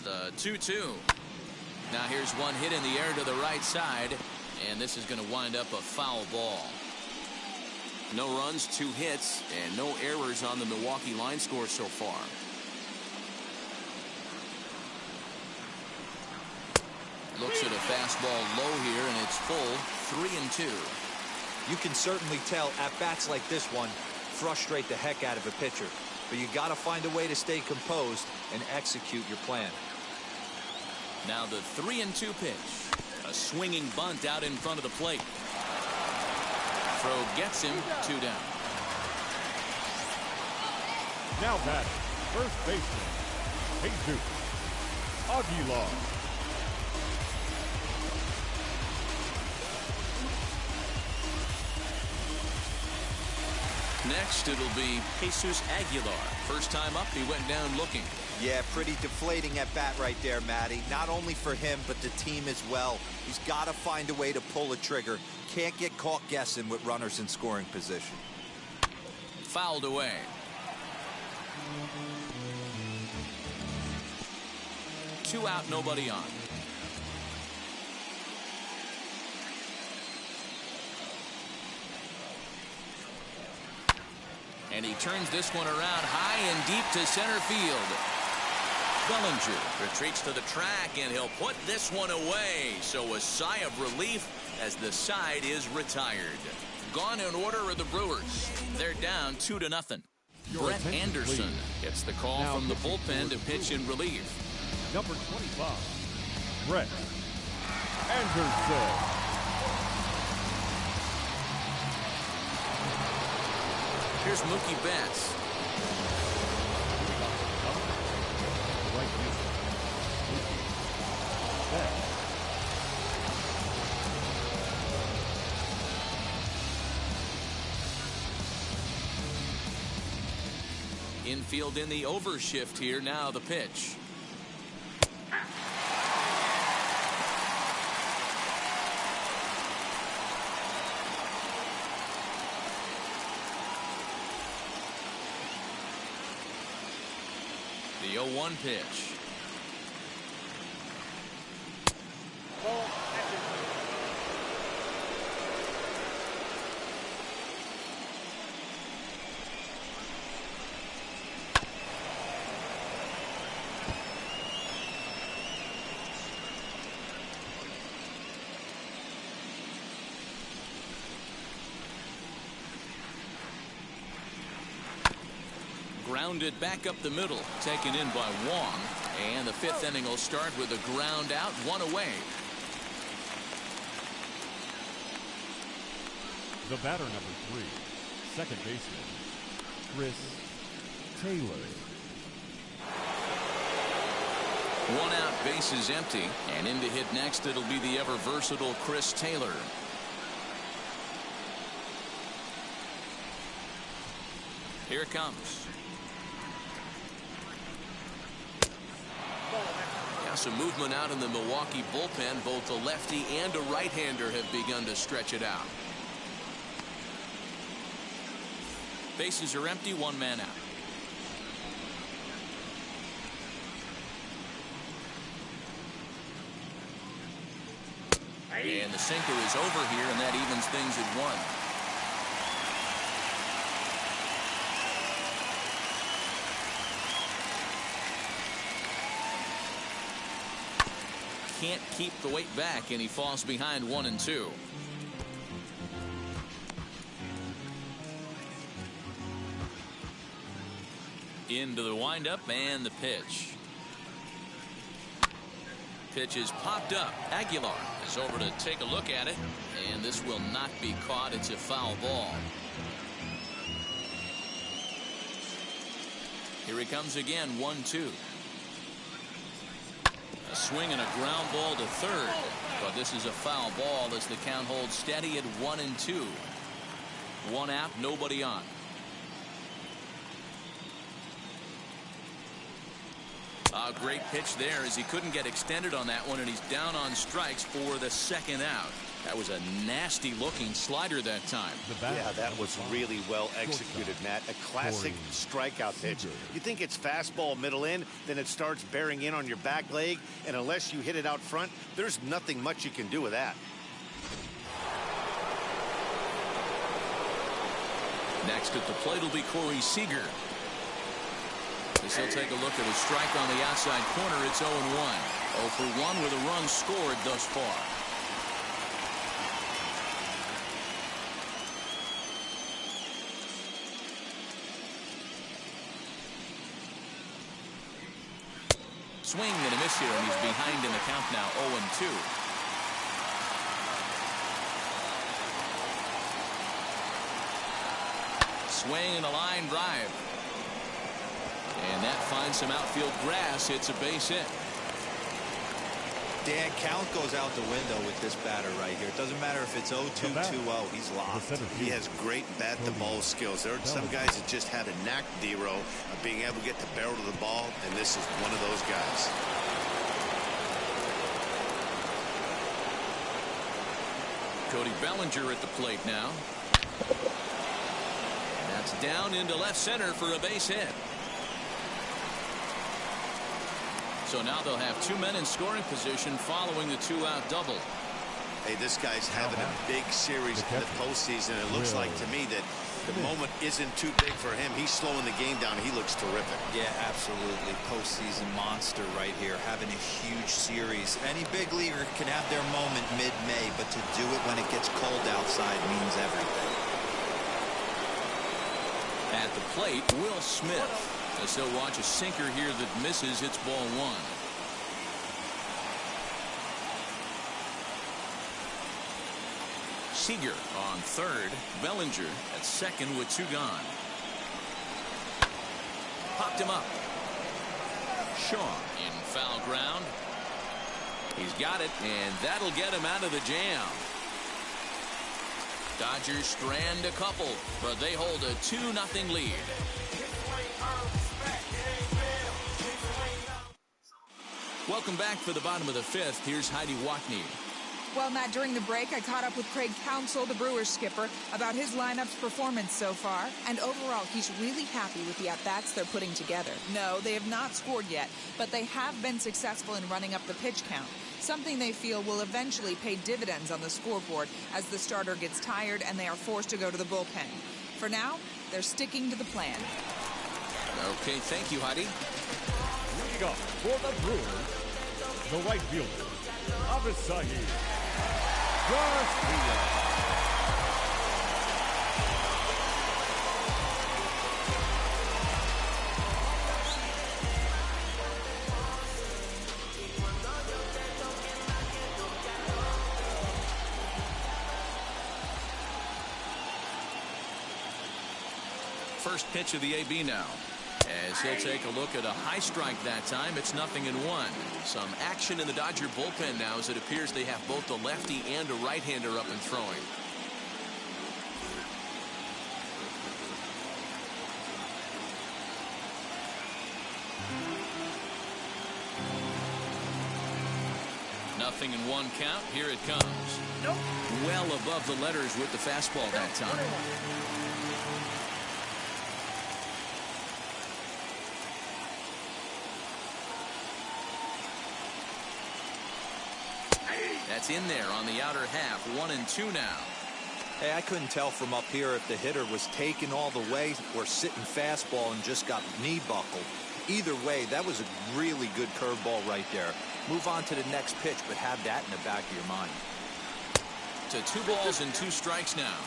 The 2-2. Now here's one hit in the air to the right side, and this is going to wind up a foul ball. No runs, 2 hits, and no errors on the Milwaukee line score so far. Looks at a fastball low here, and it's full 3-2. You can certainly tell at-bats like this one frustrate the heck out of a pitcher. But you got to find a way to stay composed and execute your plan. Now the 3-2 pitch. A swinging bunt out in front of the plate. Throw gets him 2 down. Now batting, first baseman, Jesus Aguilar. Next, it'll be Jesus Aguilar. First time up, he went down looking. Yeah, pretty deflating at bat right there, Matty. Not only for him, but the team as well. He's got to find a way to pull a trigger. Can't get caught guessing with runners in scoring position. Fouled away. Two out, nobody on. And he turns this one around high and deep to center field. Bellinger retreats to the track, and he'll put this one away. So a sigh of relief as the side is retired. Gone in order are the Brewers. They're down 2-0. Brett Anderson gets the call from the bullpen to pitch in relief. Number 25, Brett Anderson. Here's Mookie Betts. Right fielder, Mookie Betts. Infield in the overshift here. Now the pitch. The 0-1 pitch. Ball. Grounded back up the middle, taken in by Wong, and the fifth inning will start with a ground out, one away. The batter, number 3, second baseman, Chris Taylor. One out, bases empty, and in to hit next it'll be the ever versatile Chris Taylor. Here it comes. Now some movement out in the Milwaukee bullpen. Both a lefty and a right-hander have begun to stretch it out. Bases are empty, one man out. And the sinker is over here, and that evens things at 1. Can't keep the weight back, and he falls behind 1-2. Into the windup and the pitch. Pitch is popped up. Aguilar is over to take a look at it, and this will not be caught. It's a foul ball. Here he comes again, 1-2. A swing and a ground ball to third, but this is a foul ball as the count holds steady at 1-2. One out, nobody on. A great pitch there as he couldn't get extended on that one, and he's down on strikes for the second out. That was a nasty looking slider that time. Yeah, that was really well executed, Matt. A classic strikeout pitch. You think it's fastball middle in, then it starts bearing in on your back leg, and unless you hit it out front, there's nothing much you can do with that. Next at the plate will be Corey Seager. As he'll take a look at a strike on the outside corner. It's 0-1. 0 for 1 with a run scored thus far. Swing and a miss here, and he's behind in the count now, 0-2. Swing and a line drive. And that finds some outfield grass. It's a base hit. Dan, count goes out the window with this batter right here. It doesn't matter if it's 0-2, 2-0. He's locked. He has great bat-to-ball skills. There are some guys that just have a knack, D-Row, of being able to get the barrel to the ball, and this is one of those guys. Cody Bellinger at the plate now. That's down into left center for a base hit. So now they'll have 2 men in scoring position following the 2-out double. Hey, this guy's having a big series in the postseason. It looks like to me that the moment isn't too big for him. He's slowing the game down. He looks terrific. Yeah, absolutely. Postseason monster right here, having a huge series. Any big leaguer can have their moment mid-May, but to do it when it gets cold outside means everything. At the plate, Will Smith. As he'll watch a sinker here that misses. It's ball 1. Seager on third. Bellinger at second with 2 gone. Popped him up. Shaw in foul ground. He's got it, and that'll get him out of the jam. Dodgers strand a couple, but they hold a 2-0 lead. Welcome back for the bottom of the 5th. Here's Heidi Watney. Well, Matt, during the break, I caught up with Craig Counsell, the Brewers skipper, about his lineup's performance so far. And overall, he's really happy with the at-bats they're putting together. No, they have not scored yet, but they have been successful in running up the pitch count, something they feel will eventually pay dividends on the scoreboard as the starter gets tired and they are forced to go to the bullpen. For now, they're sticking to the plan. Okay, thank you, Heidi. Leading up for the Brewers, the right fielder, Avisahi Garcia. First pitch of the AB now. As he'll take a look at a high strike that time. It's 0-1. Some action in the Dodger bullpen now as it appears they have both a lefty and a right-hander up and throwing. Nothing in 1 count. Here it comes. Nope. Well above the letters with the fastball that time. That's in there on the outer half. 1-2 now. Hey, I couldn't tell from up here if the hitter was taken all the way or sitting fastball and just got knee buckled. Either way, that was a really good curveball right there. Move on to the next pitch, but have that in the back of your mind. To 2 balls and 2 strikes now.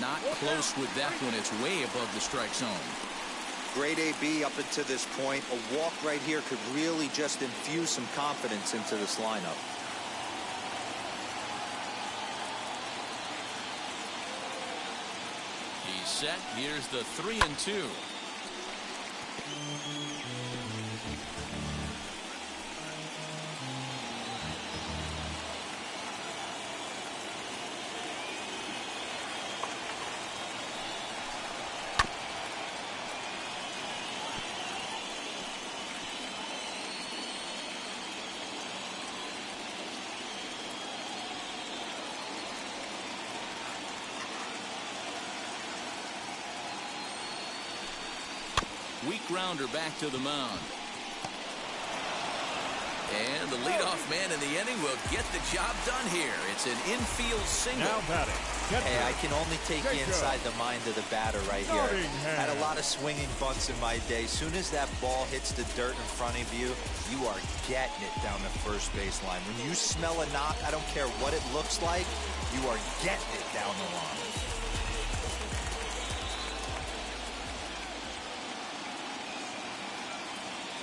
Not close with that one. It's way above the strike zone. Great AB up until this point. A walk right here could really just infuse some confidence into this lineup. He's set. Here's the 3-2. Weak grounder back to the mound. And the leadoff man in the inning will get the job done here. It's an infield single. Now batting. Hey, I can only take you inside the mind of the batter right here. Had a lot of swinging bunts in my day. Soon as that ball hits the dirt in front of you, you are getting it down the first baseline. When you smell a knock, I don't care what it looks like, you are getting it down the line.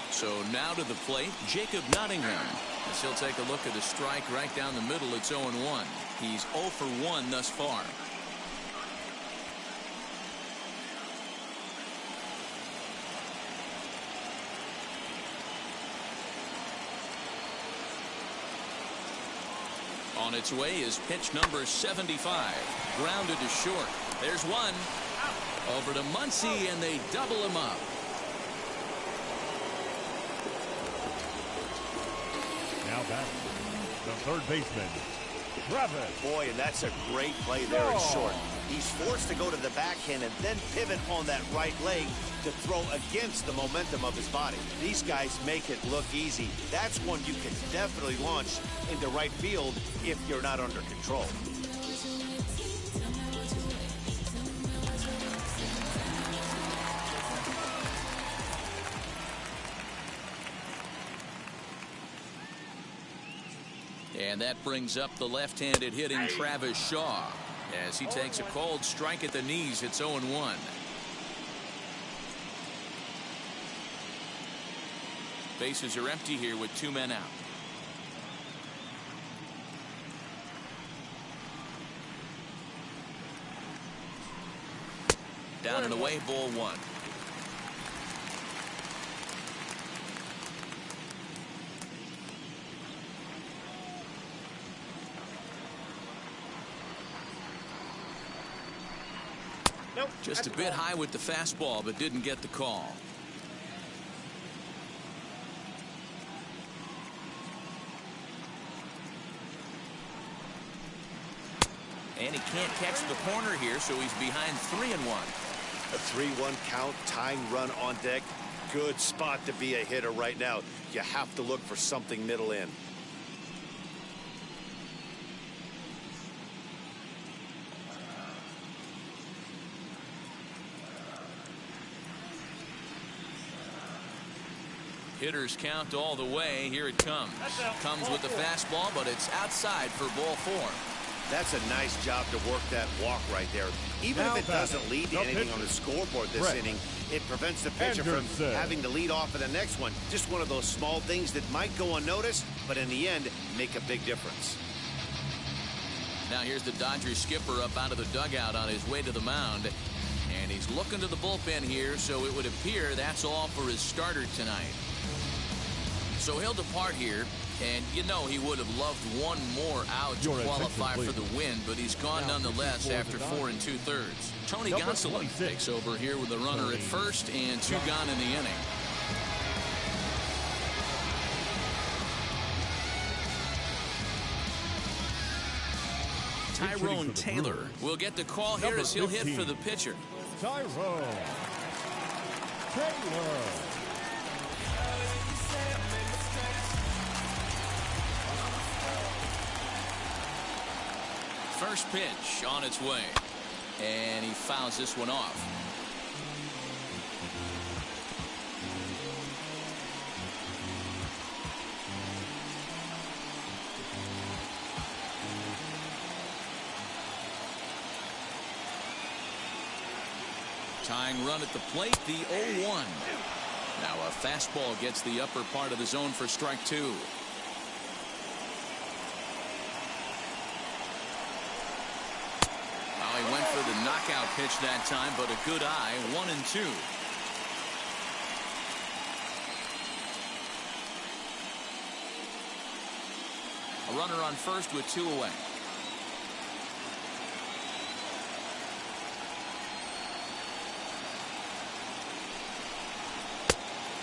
So now to the plate, Jacob Nottingham. As he'll take a look at the strike right down the middle. It's 0-1. He's 0 for 1 thus far. On its way is pitch number 75. Grounded to short. There's one. Over to Muncy, and they double him up. Now back, the third baseman, Travis. Boy, and that's a great play there at short. He's forced to go to the backhand and then pivot on that right leg to throw against the momentum of his body. These guys make it look easy. That's one you can definitely launch into right field if you're not under control. And that brings up the left-handed hitting Travis Shaw. As he takes a cold strike at the knees, it's 0-1. Bases are empty here with 2 men out. Down and away, ball 1. Just a bit high with the fastball, but didn't get the call. And he can't catch the corner here, so he's behind 3-1. A 3-1 count, tying run on deck. Good spot to be a hitter right now. You have to look for something middle in. Hitters count all the way. Here it comes. Comes with the fastball, but it's outside for ball 4. That's a nice job to work that walk right there. Even if it doesn't lead to anything on the scoreboard this inning, it prevents the pitcher from having to lead off for the next one. Just one of those small things that might go unnoticed, but in the end, make a big difference. Now here's the Dodgers skipper up out of the dugout on his way to the mound. And he's looking to the bullpen here, so it would appear that's all for his starter tonight. So he'll depart here, and you know he would have loved one more out to qualify for the win, but he's gone nonetheless after 4 2/3. Tony Gonsolin takes over here with a runner at first and 2 gone in the inning. Tyrone Taylor will get the call here as he'll hit for the pitcher. Tyrone Taylor. First pitch on its way, and he fouls this one off. Tying run at the plate, the 0-1. Now a fastball gets the upper part of the zone for strike 2. He went for the knockout pitch that time, but a good eye. 1-2. A runner on first with 2 away.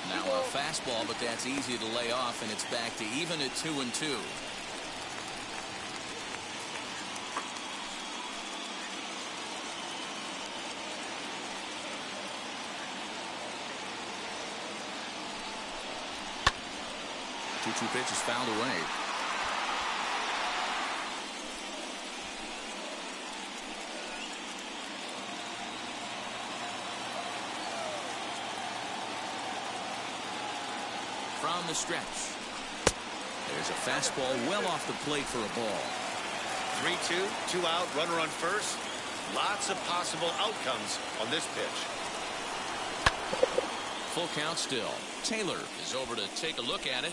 Now a fastball, but that's easy to lay off, and it's back to even at 2-2. 2-2 pitch is fouled away. From the stretch. There's a fastball well off the plate for a ball. 3-2, 2 out, runner on first. Lots of possible outcomes on this pitch. Full count still. Taylor is over to take a look at it.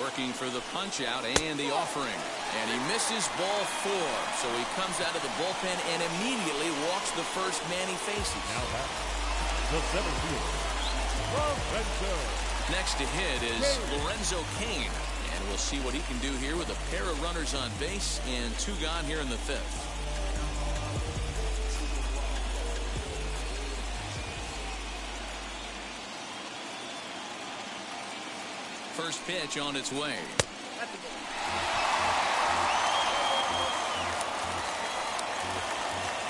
Working for the punch out and the offering. And he misses ball 4. So he comes out of the bullpen and immediately walks the first man he faces. Now back, the center fielder, Lorenzo. Next to hit is Lorenzo Cain. And we'll see what he can do here with a pair of runners on base and 2 gone here in the 5th. First pitch on its way.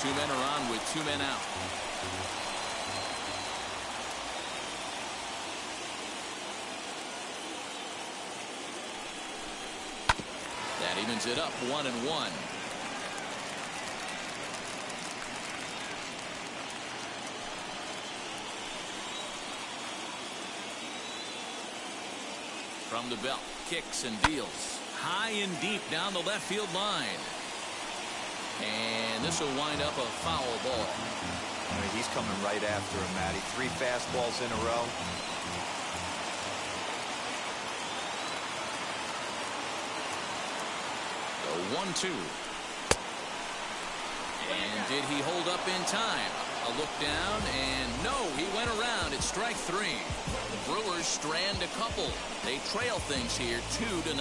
2 men are on with 2 men out. That evens it up 1-1. From the belt, kicks and deals. High and deep down the left field line. And this will wind up a foul ball. I mean, he's coming right after him, Matty. 3 fastballs in a row. The 1-2. And did he hold up in time? A look down, and no, he went around. It's strike 3. The Brewers strand a couple. They trail things here 2-0.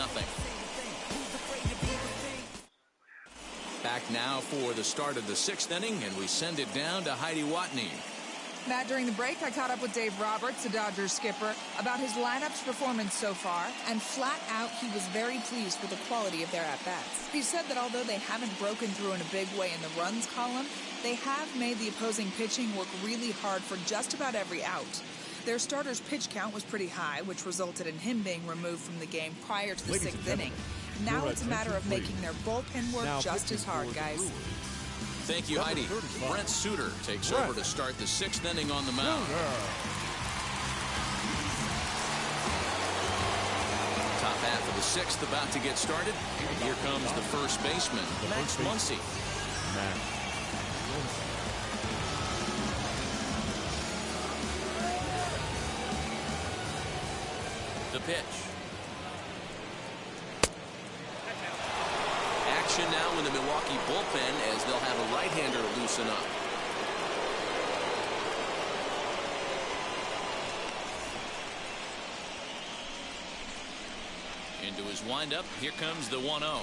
Back now for the start of the 6th inning, and we send it down to Heidi Watney. Matt, during the break, I caught up with Dave Roberts, the Dodgers skipper, about his lineup's performance so far, and flat out, he was very pleased with the quality of their at-bats. He said that although they haven't broken through in a big way in the runs column, they have made the opposing pitching work really hard for just about every out. Their starter's pitch count was pretty high, which resulted in him being removed from the game prior to the 6th inning. Now it's a matter of making their bullpen work just as hard, guys. Thank you, Heidi. Brent Suter takes over to start the 6th inning on the mound. Top half of the 6th about to get started. And here comes the first baseman, Max Muncy. The pitch. Action now in the Milwaukee bullpen as they'll have a right-hander loosen up. Into his windup. Here comes the 1-0.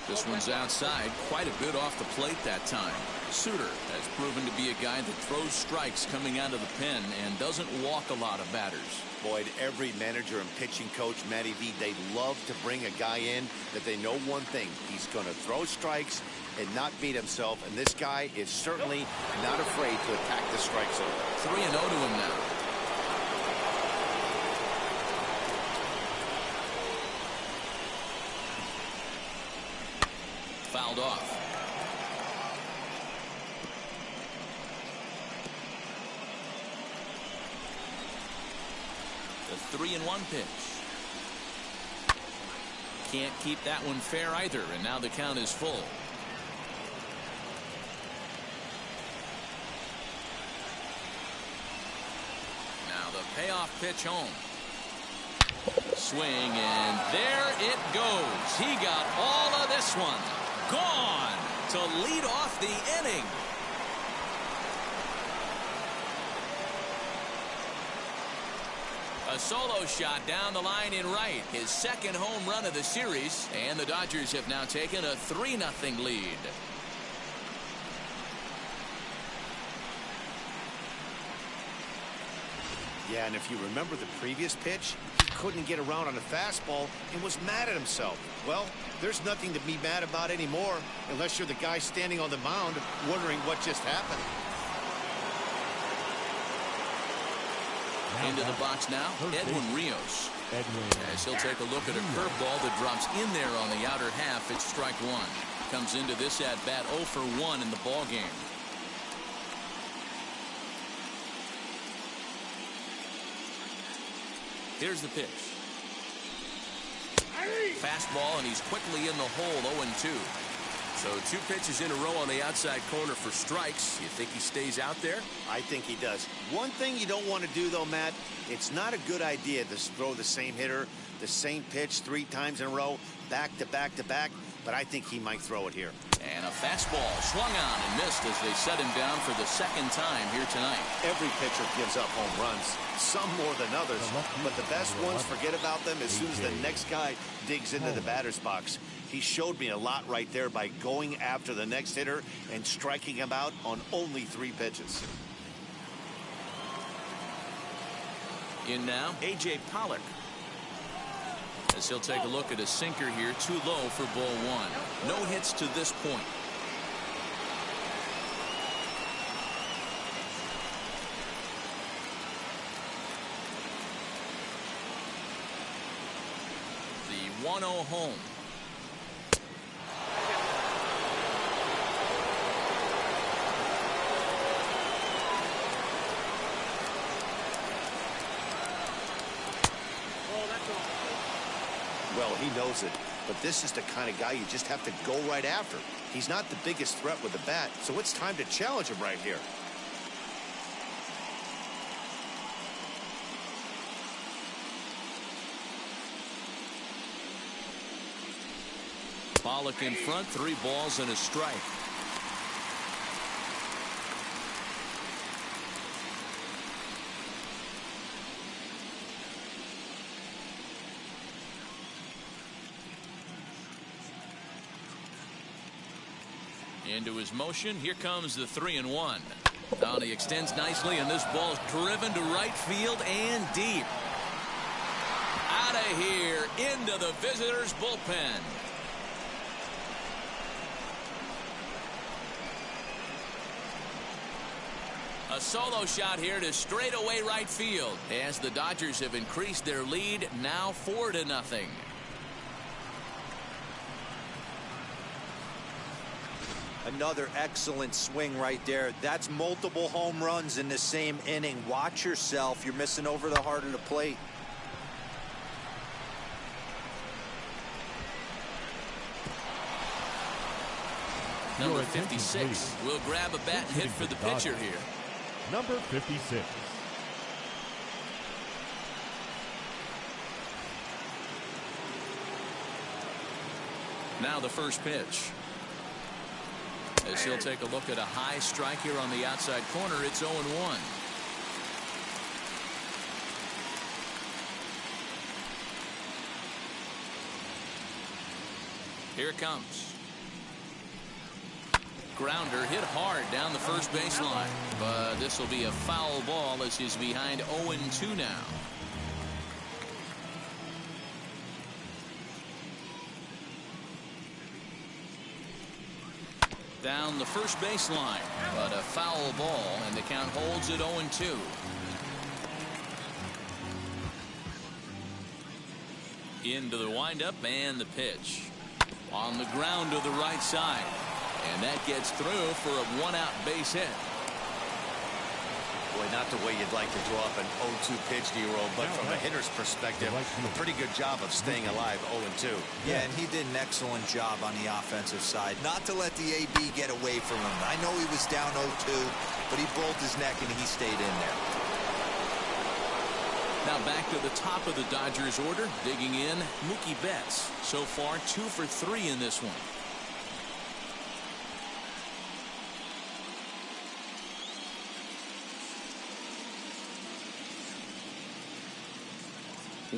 This one's outside. Quite a bit off the plate that time. Suter has proven to be a guy that throws strikes coming out of the pen and doesn't walk a lot of batters. Boyd, every manager and pitching coach, Matty V, they love to bring a guy in that they know one thing. He's going to throw strikes and not beat himself, and this guy is certainly not afraid to attack the strike zone. 3-0 to him now. Fouled off. The 3-1 pitch. Can't keep that one fair either, and now the count is full. Now the payoff pitch home. Swing, and there it goes. He got all of this one. Gone to lead off the inning. A solo shot down the line in right. His second home run of the series. And the Dodgers have now taken a 3-0 lead. Yeah, and if you remember the previous pitch, he couldn't get around on a fastball and was mad at himself. Well, there's nothing to be mad about anymore unless you're the guy standing on the mound wondering what just happened. Into the box now, Edwin Rios. As he'll take a look at a curveball that drops in there on the outer half. It's strike one. Comes into this at bat 0 for 1 in the ball game. Here's the pitch. Fastball, and he's quickly in the hole, 0-2. So 2 pitches in a row on the outside corner for strikes. You think he stays out there? I think he does. One thing you don't want to do, though, Matt, it's not a good idea to throw the same hitter, the same pitch 3 times in a row, back to back to back, but I think he might throw it here. And a fastball swung on and missed as they set him down for the second time here tonight. Every pitcher gives up home runs, some more than others, but the best ones forget about them as soon as the next guy digs into the batter's box. He showed me a lot right there by going after the next hitter and striking him out on only 3 pitches. In now, A.J. Pollock. As he'll take a look at a sinker here, too low for ball 1. No hits to this point. The 1-0 home. Well, he knows it, but this is the kind of guy you just have to go right after. He's not the biggest threat with the bat, so it's time to challenge him right here. Pollock in front, 3 balls and a strike. Into his motion. Here comes the 3-1. Now he extends nicely, and this ball is driven to right field and deep. Out of here, into the visitors' bullpen. A solo shot here to straightaway right field as the Dodgers have increased their lead, now 4-0. Another excellent swing right there. That's multiple home runs in the same inning. Watch yourself. You're missing over the heart of the plate. Number 56 will grab a bat and hit for the pitcher here. Number 56. Now the first pitch. As he'll take a look at a high strike here on the outside corner, it's 0-1. Here it comes. Grounder hit hard down the first baseline, but this will be a foul ball as he's behind 0-2 now. Down the first baseline, but a foul ball, and the count holds at 0-2. Into the windup and the pitch. On the ground to the right side. And that gets through for a 1-out base hit. Boy, not the way you'd like to draw up an 0-2 pitch to your own, but from a hitter's perspective, a pretty good job of staying alive 0-2. Yeah, and he did an excellent job on the offensive side. Not to let the AB get away from him. I know he was down 0-2, but he broke his neck and he stayed in there. Now back to the top of the Dodgers order. Digging in, Mookie Betts. So far 2 for 3 in this one.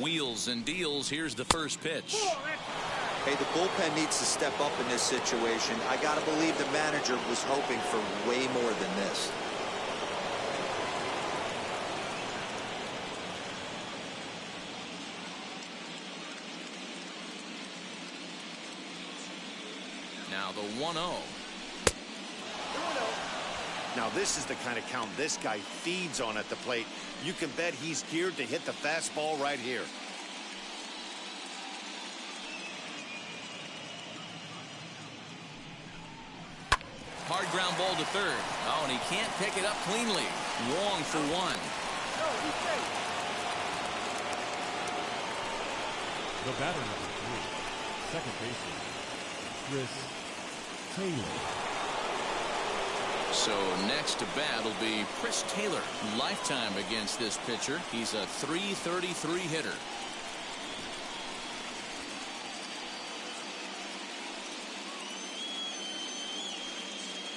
Wheels and deals. Here's the first pitch. Hey, the bullpen needs to step up in this situation. I got to believe the manager was hoping for way more than this. 1-0. Now this is the kind of count this guy feeds on at the plate. You can bet he's geared to hit the fastball right here. Hard ground ball to third. Oh, and he can't pick it up cleanly. Wong for one. The batter number 3, second baseman, Chris Taylor. So next to bat will be Chris Taylor. Lifetime against this pitcher. He's a .333 hitter.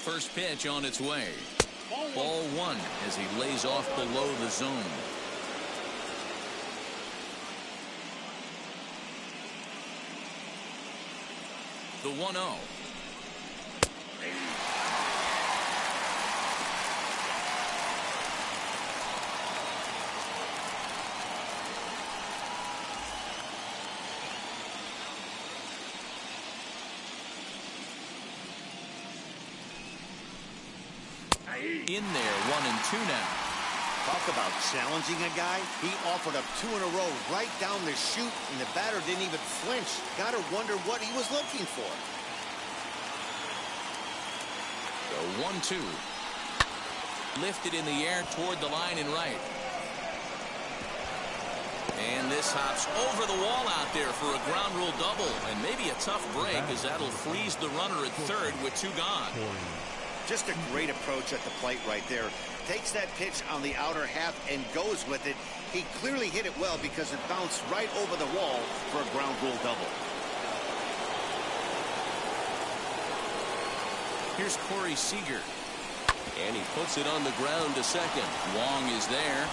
First pitch on its way. Ball one as he lays off below the zone. The 1-0. In there, 1-2 now. Talk about challenging a guy. He offered up 2 in a row right down the chute, and the batter didn't even flinch. Gotta wonder what he was looking for. The 1-2. Lifted in the air toward the line and right. And this hops over the wall out there for a ground rule double. And maybe a tough break, as that'll freeze the runner at third with 2 gone. Just a great approach at the plate right there. Takes that pitch on the outer half and goes with it. He clearly hit it well because it bounced right over the wall for a ground rule double. Here's Corey Seager. And he puts it on the ground to second. Wong is there.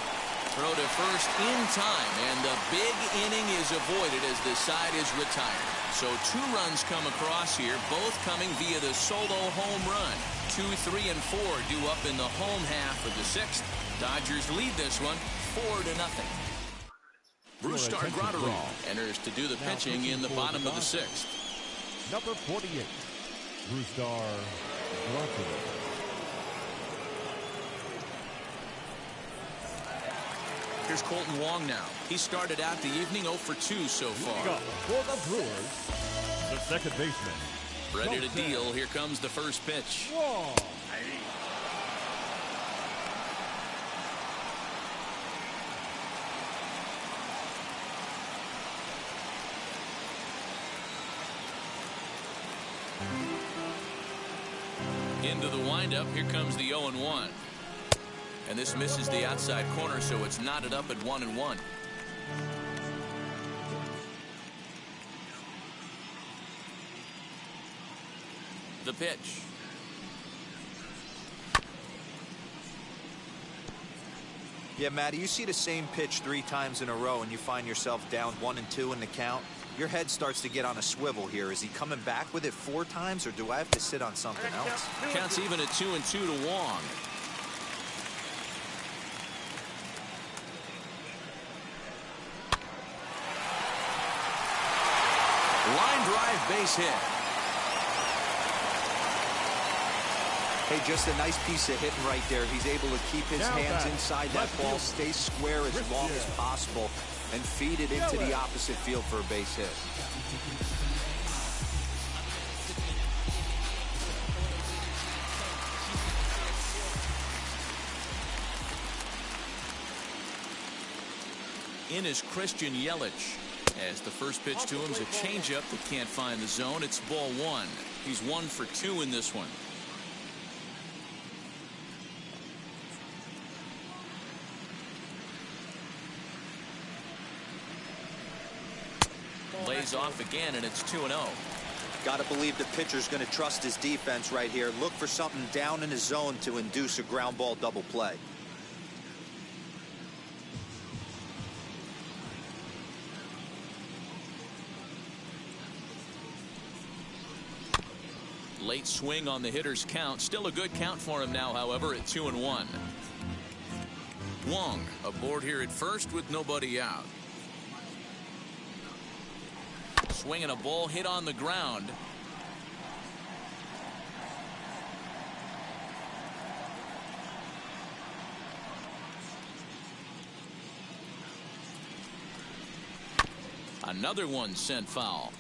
Throw to first in time, and the big inning is avoided as the side is retired. So 2 runs come across here, both coming via the solo home run. 2, 3, and 4 due up in the home half of the 6th. Dodgers lead this one 4-0. Brewstar Grotterell enters to do the pitching in the bottom of the 6th. Number 48, Brewstar Grotterell. Here's Colton Wong now. He started out the evening 0 for 2 so far. For the Brewers, the second baseman. Ready to deal. Here comes the first pitch. Wong. Into the windup. Here comes the 0-1. And this misses the outside corner, so it's knotted up at 1-1. The pitch. Yeah, Matty, you see the same pitch 3 times in a row and you find yourself down 1-2 in the count. Your head starts to get on a swivel here. Is he coming back with it 4 times, or do I have to sit on something else? Counts even at 2-2 to Wong. Line drive base hit. Hey, just a nice piece of hitting right there. He's able to keep his hands inside that ball, stay square as long as possible, and feed it into the opposite field for a base hit. In is Christian Yelich. As the first pitch to him is a changeup that can't find the zone. It's ball 1. He's 1 for 2 in this one. Lays off again, and it's 2-0. Got to believe the pitcher's going to trust his defense right here. Look for something down in his zone to induce a ground ball double play. Late swing on the hitter's count. Still a good count for him now, however, at 2-1. Wong aboard here at first with nobody out. Swinging a ball hit on the ground. Another one sent foul.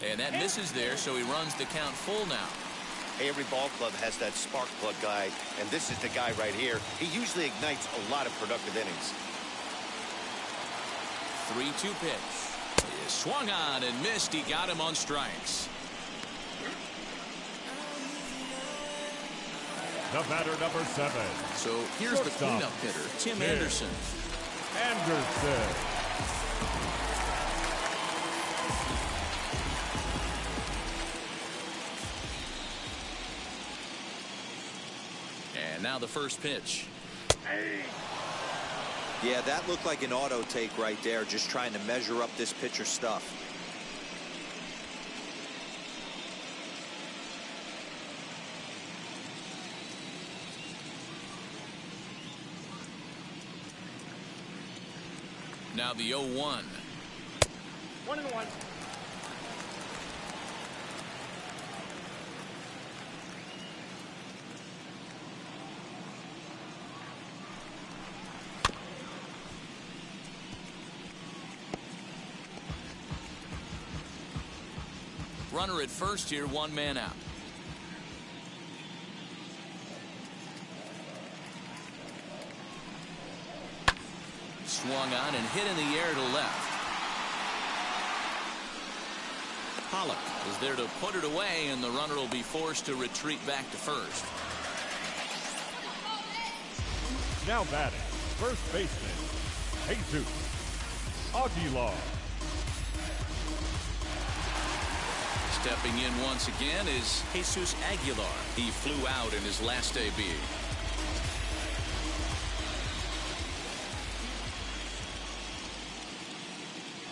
And that misses there, so he runs the count full now. Hey, every ball club has that spark plug guy, and this is the guy right here. He usually ignites a lot of productive innings. 3-2 pitch. He swung on and missed. He got him on strikes. The batter, number 7. So here's the cleanup hitter, Tim Anderson. And now the first pitch. Yeah, that looked like an auto take right there, just trying to measure up this pitcher's stuff. Now the 0-1. 1-1. Runner at first here, one man out. Swung on and hit in the air to left. Pollock is there to put it away, and the runner will be forced to retreat back to first. Now batting, first baseman, Jesus Aguilar. Stepping in once again is Jesus Aguilar. He flew out in his last AB.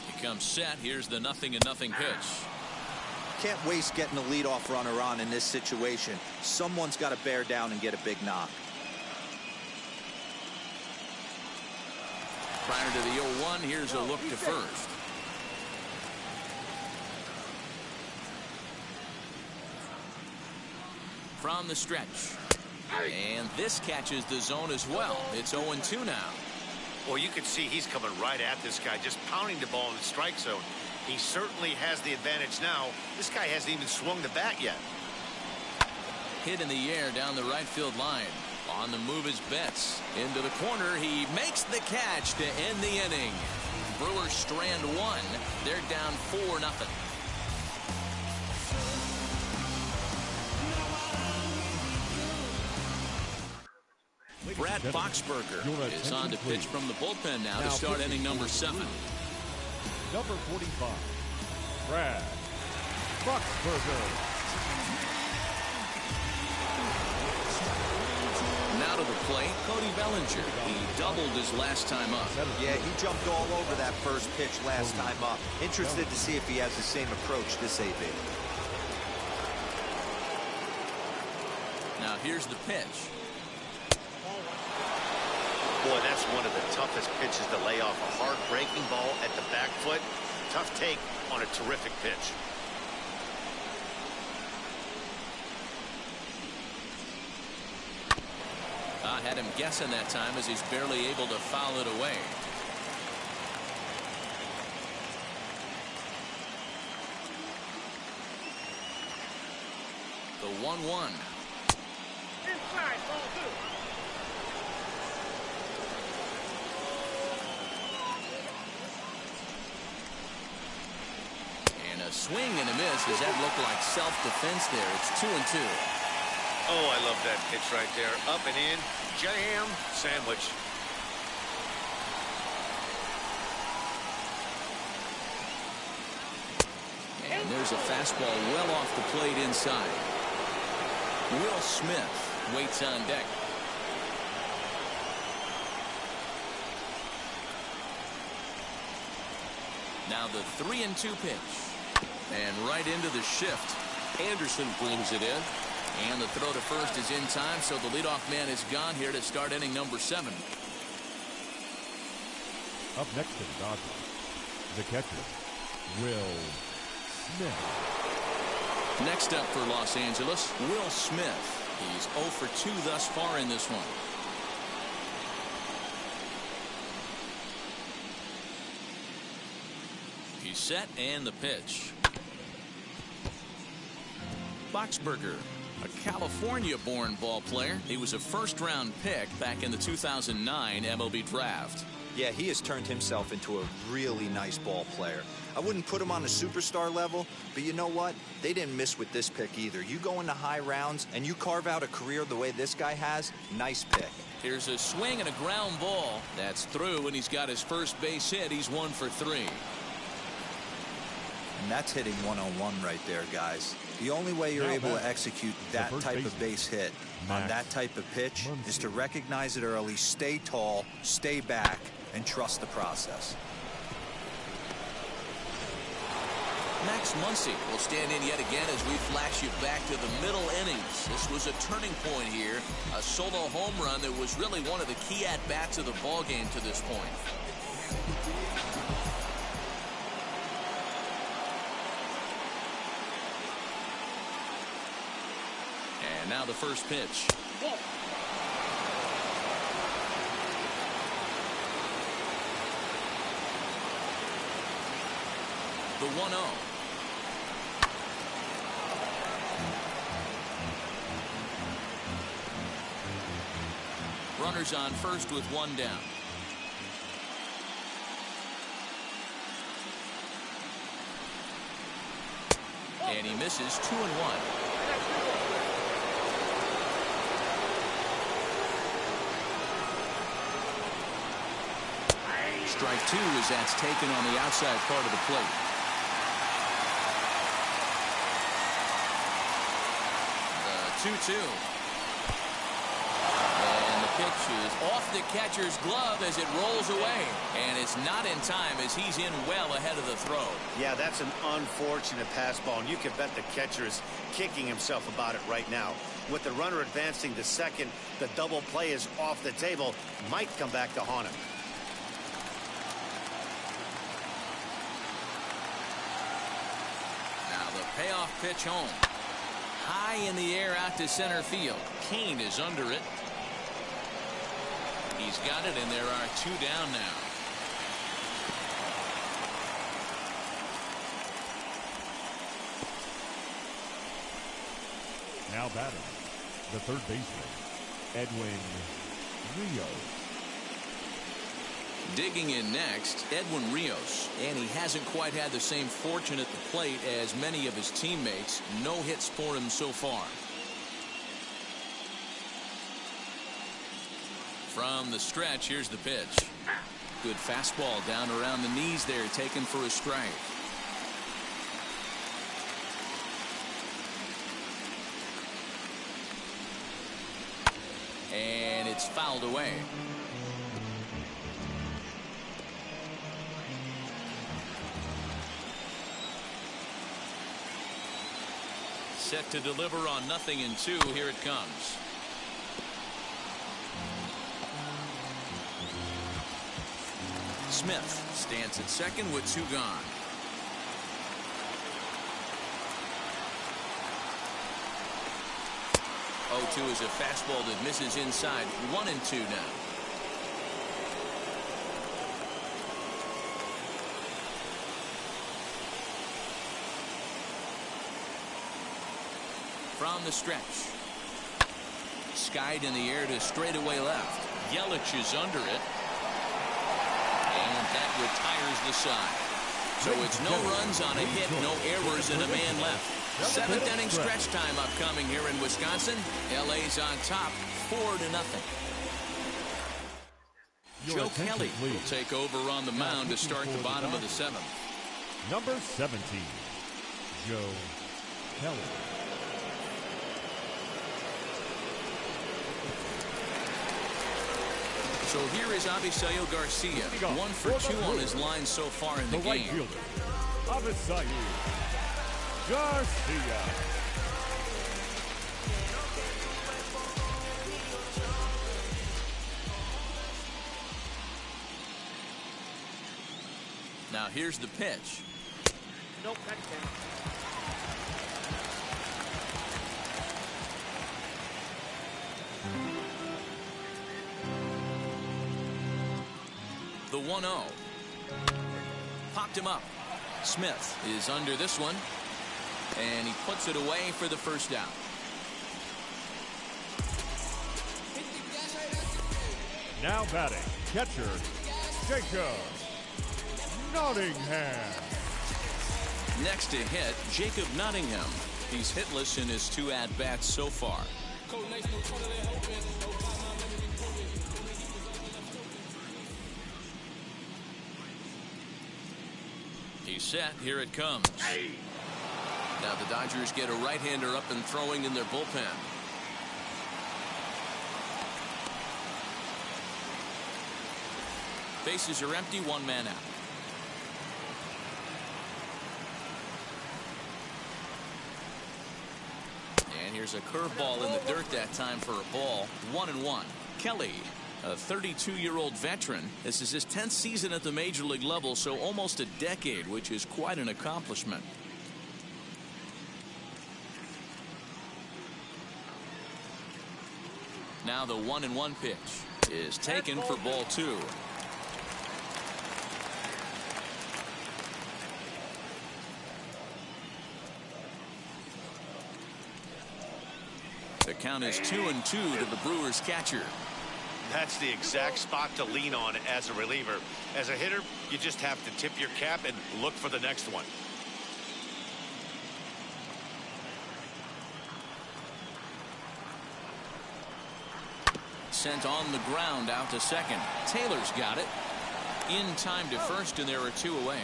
He comes set. Here's the 0-0 pitch. Can't waste getting the leadoff runner on in this situation. Someone's got to bear down and get a big knock. Prior to the 0-1, here's a look to first. From the stretch. And this catches the zone as well. It's 0-2 now. Well, you can see he's coming right at this guy, just pounding the ball in the strike zone. He certainly has the advantage now. This guy hasn't even swung the bat yet. Hit in the air down the right field line. On the move is Betts. Into the corner. He makes the catch to end the inning. Brewers strand one. They're down 4-0. Brad Boxberger is on to pitch from the bullpen now to start inning number 7. Number 45, Brad Boxberger. Now to the plate, Cody Bellinger. He doubled his last time up. Yeah, he jumped all over that first pitch last time up. Interested to see if he has the same approach this AB. Now here's the pitch. Boy, that's one of the toughest pitches to lay off. A hard breaking ball at the back foot. Tough take on a terrific pitch. I had him guessing that time as he's barely able to foul it away. The 1-1. Inside, ball 2. And a swing and a miss. Does that look like self-defense there? It's 2-2. Oh, I love that pitch right there. Up and in. Jam sandwich. And there's a fastball well off the plate inside. Will Smith waits on deck. Now the 3-2 pitch. And right into the shift. Anderson brings it in. And the throw to first is in time, so the leadoff man is gone here to start inning number 7. Up next to the Dodgers, the catcher, Will Smith. Next up for Los Angeles, Will Smith. He's 0 for 2 thus far in this one. He's set and the pitch. Boxberger, a California-born ball player. He was a first-round pick back in the 2009 MLB draft. Yeah, he has turned himself into a really nice ball player. I wouldn't put him on a superstar level, but you know what? They didn't miss with this pick either. You go into high rounds and you carve out a career the way this guy has, nice pick. Here's a swing and a ground ball. That's through, and he's got his first base hit. He's 1 for 3. And that's hitting one-on-one right there, guys. The only way you're able to execute that type of base hit on that type of pitch is to recognize it early, stay tall, stay back, and trust the process. Max Muncy will stand in yet again as we flash you back to the middle innings. This was a turning point here, a solo home run that was really one of the key at-bats of the ballgame to this point. And now the first pitch. The 1-0. Runners on first with 1 down. And he misses 2-1. Strike 2 as that's taken on the outside part of the plate. The 2-2. And the pitch is off the catcher's glove as it rolls away. And it's not in time as he's in well ahead of the throw. Yeah, that's an unfortunate pass ball, and you can bet the catcher is kicking himself about it right now. With the runner advancing to second, the double play is off the table. Might come back to haunt him. Payoff pitch home. High in the air out to center field. Kane is under it. He's got it, and there are 2 down now. Now batting, the third baseman, Edwin Rios. Digging in next, Edwin Rios, and he hasn't quite had the same fortune at the plate as many of his teammates. No hits for him so far. From the stretch, here's the pitch. Good fastball down around the knees there, taken for a strike. And it's fouled away. Set to deliver on 0-2. Here it comes. Smith stands at second with 2 gone. Oh, 2 is a fastball that misses inside. 1-2 now. From the stretch. Skied in the air to straightaway left. Yelich is under it. And that retires the side. So it's no runs on a hit, no errors, and a man left. 7th inning stretch time upcoming here in Wisconsin. LA's on top, 4-0. Joe Kelly will take over on the mound to start the bottom of the 7th. Number 17, Joe Kelly. So here is Avisail Garcia, 1 for 2 on his line so far in the game. Right fielder, Avisail Garcia. Now here's the pitch. Nope, that's him. The 1-0. Popped him up. Smith is under this one, and he puts it away for the first down. Now batting, catcher, Jacob Nottingham. Next to hit, Jacob Nottingham. He's hitless in his 2 at-bats so far. He's set. Here it comes. Now the Dodgers get a right-hander up and throwing in their bullpen. Bases are empty, 1 man out. And here's a curveball in the dirt that time for a ball. 1-1. Kelly, a 32-year-old veteran. This is his 10th season at the major league level, so almost a decade, which is quite an accomplishment. Now the 1-1 pitch is taken for ball 2. The count is 2-2 to the Brewers catcher. That's the exact spot to lean on as a reliever. As a hitter, you just have to tip your cap and look for the next one. Sent on the ground out to second. Taylor's got it. In time to first, and there are 2 away.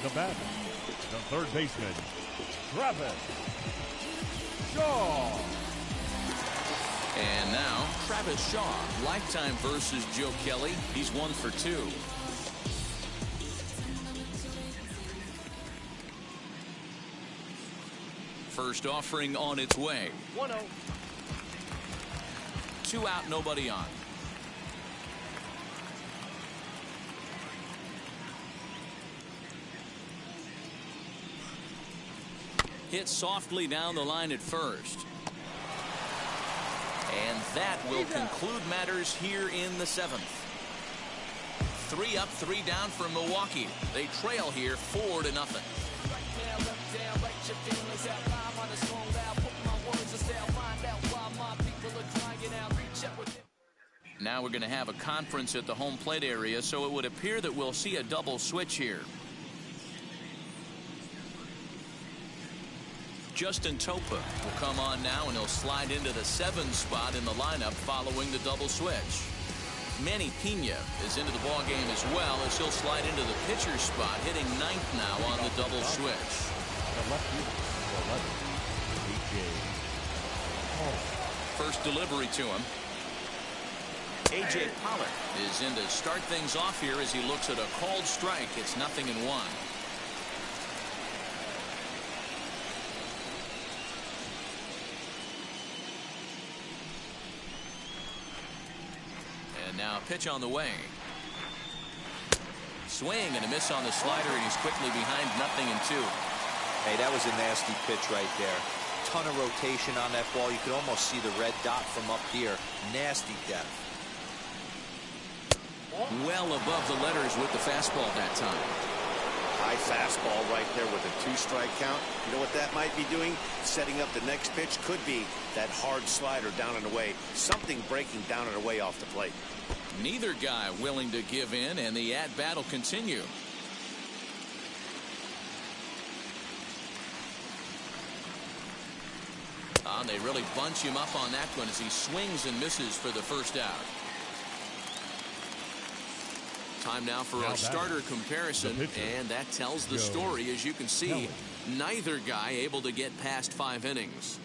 The batter, the third baseman, Travis Shaw. And now Travis Shaw, lifetime versus Joe Kelly. He's 1 for 2. First offering on its way. 1-0. 2 out, nobody on. Hit softly down the line at first. And that will conclude matters here in the 7th. 3 up, 3 down for Milwaukee. They trail here 4-0. Now we're going to have a conference at the home plate area, so it would appear that we'll see a double switch here. Justin Topa will come on now, and he'll slide into the 7 spot in the lineup following the double switch. Manny Pena is into the ball game as well, as he'll slide into the pitcher spot, hitting 9th now on the double switch. First delivery to him. A.J. Pollock is in to start things off here as he looks at a called strike. It's 0-1. And now pitch on the way. Swing and a miss on the slider, and he's quickly behind 0-2. Hey, that was a nasty pitch right there. Ton of rotation on that ball. You could almost see the red dot from up here. Nasty depth. Well above the letters with the fastball that time. High fastball right there with a 2-strike count. You know what that might be doing? Setting up the next pitch. Could be that hard slider down and away. Something breaking down and away off the plate. Neither guy willing to give in, and the at-bat will continue. And they really bunch him up on that one as he swings and misses for the first out. Time now for our starter comparison, and that tells the story. As you can see, neither guy able to get past 5 innings.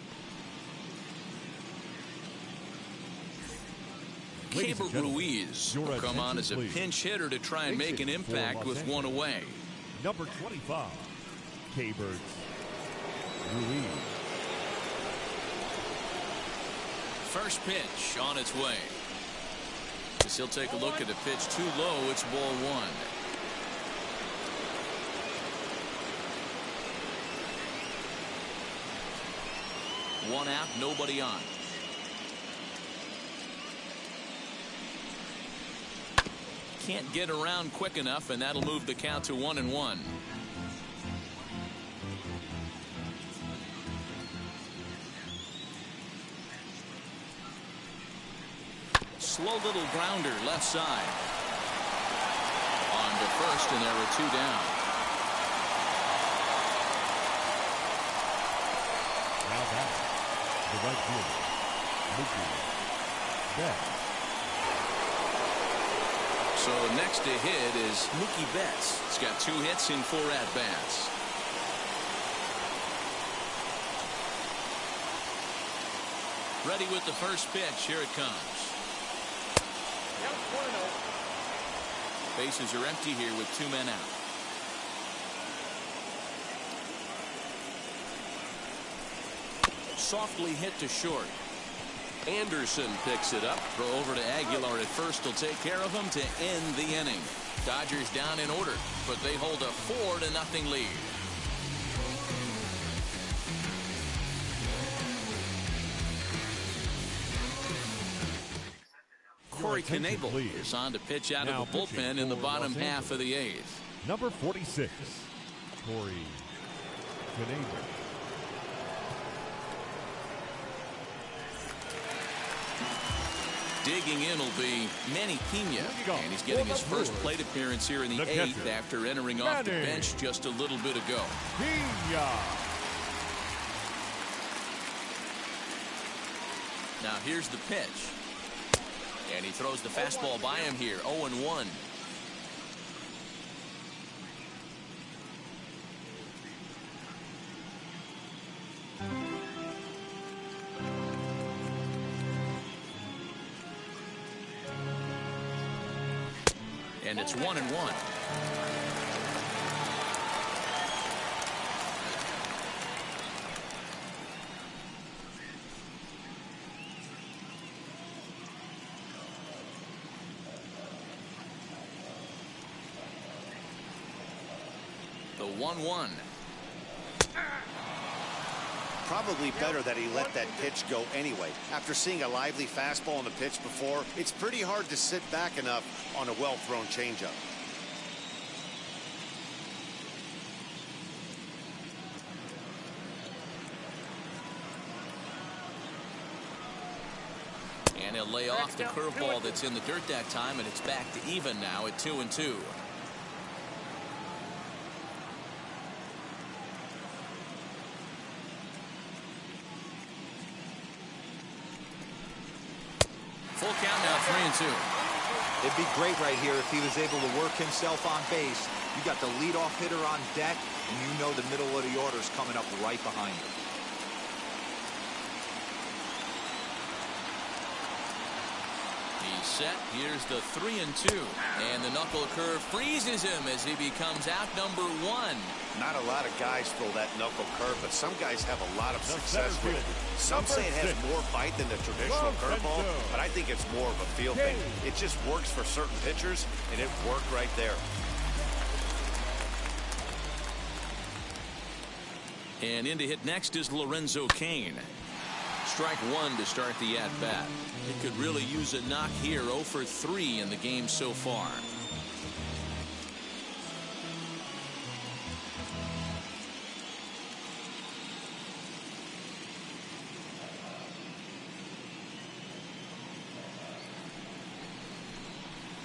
Caber Ruiz will come on as a pinch hitter to try and make an impact with 1 away. Number 25, Caber Ruiz. First pitch on its way. As he'll take a look at a pitch too low, it's ball 1. One out, nobody on. can't get around quick enough, and that'll move the count to 1-1. Slow little grounder left side. On to first, and there were 2 down. Now back, the right fielder, Mookie Betts. So next to hit is Mookie Betts. He's got 2 hits in 4 at-bats. Ready with the first pitch. Here it comes. Bases are empty here with 2 men out. Softly hit to short. Anderson picks it up. Throw over to Aguilar at first will take care of him to end the inning. Dodgers down in order, but they hold a 4-0 lead. Corey Knebel is on to pitch out of the bullpen in the bottom half of the 8th. Number 46, Corey Knebel. Digging in will be Manny Pena, and he's getting his first plate appearance here in the 8th after entering off the bench just a little bit ago. Pena. Now here's the pitch. And he throws the fastball by him here, 0-1. And it's 1-1. The 1-1. Probably better that he let that pitch go anyway. After seeing a lively fastball on the pitch before, it's pretty hard to sit back enough on a well-thrown changeup. And he'll lay off the curveball that's in the dirt that time, and it's back to even now at 2-2. Full count now, 3-2. It'd be great right here if he was able to work himself on base. You got the leadoff hitter on deck, and you know the middle of the order is coming up right behind him. He's set. Here's the 3-2. And the knuckle curve freezes him as he becomes out number 1. Not a lot of guys throw that knuckle curve, but some guys have a lot of success with it. Some say it has more bite than the traditional curveball, but I think it's more of a feel thing. It just works for certain pitchers, and it worked right there. And in to hit next is Lorenzo Cain. Strike 1 to start the at-bat. It could really use a knock here. 0 for 3 in the game so far.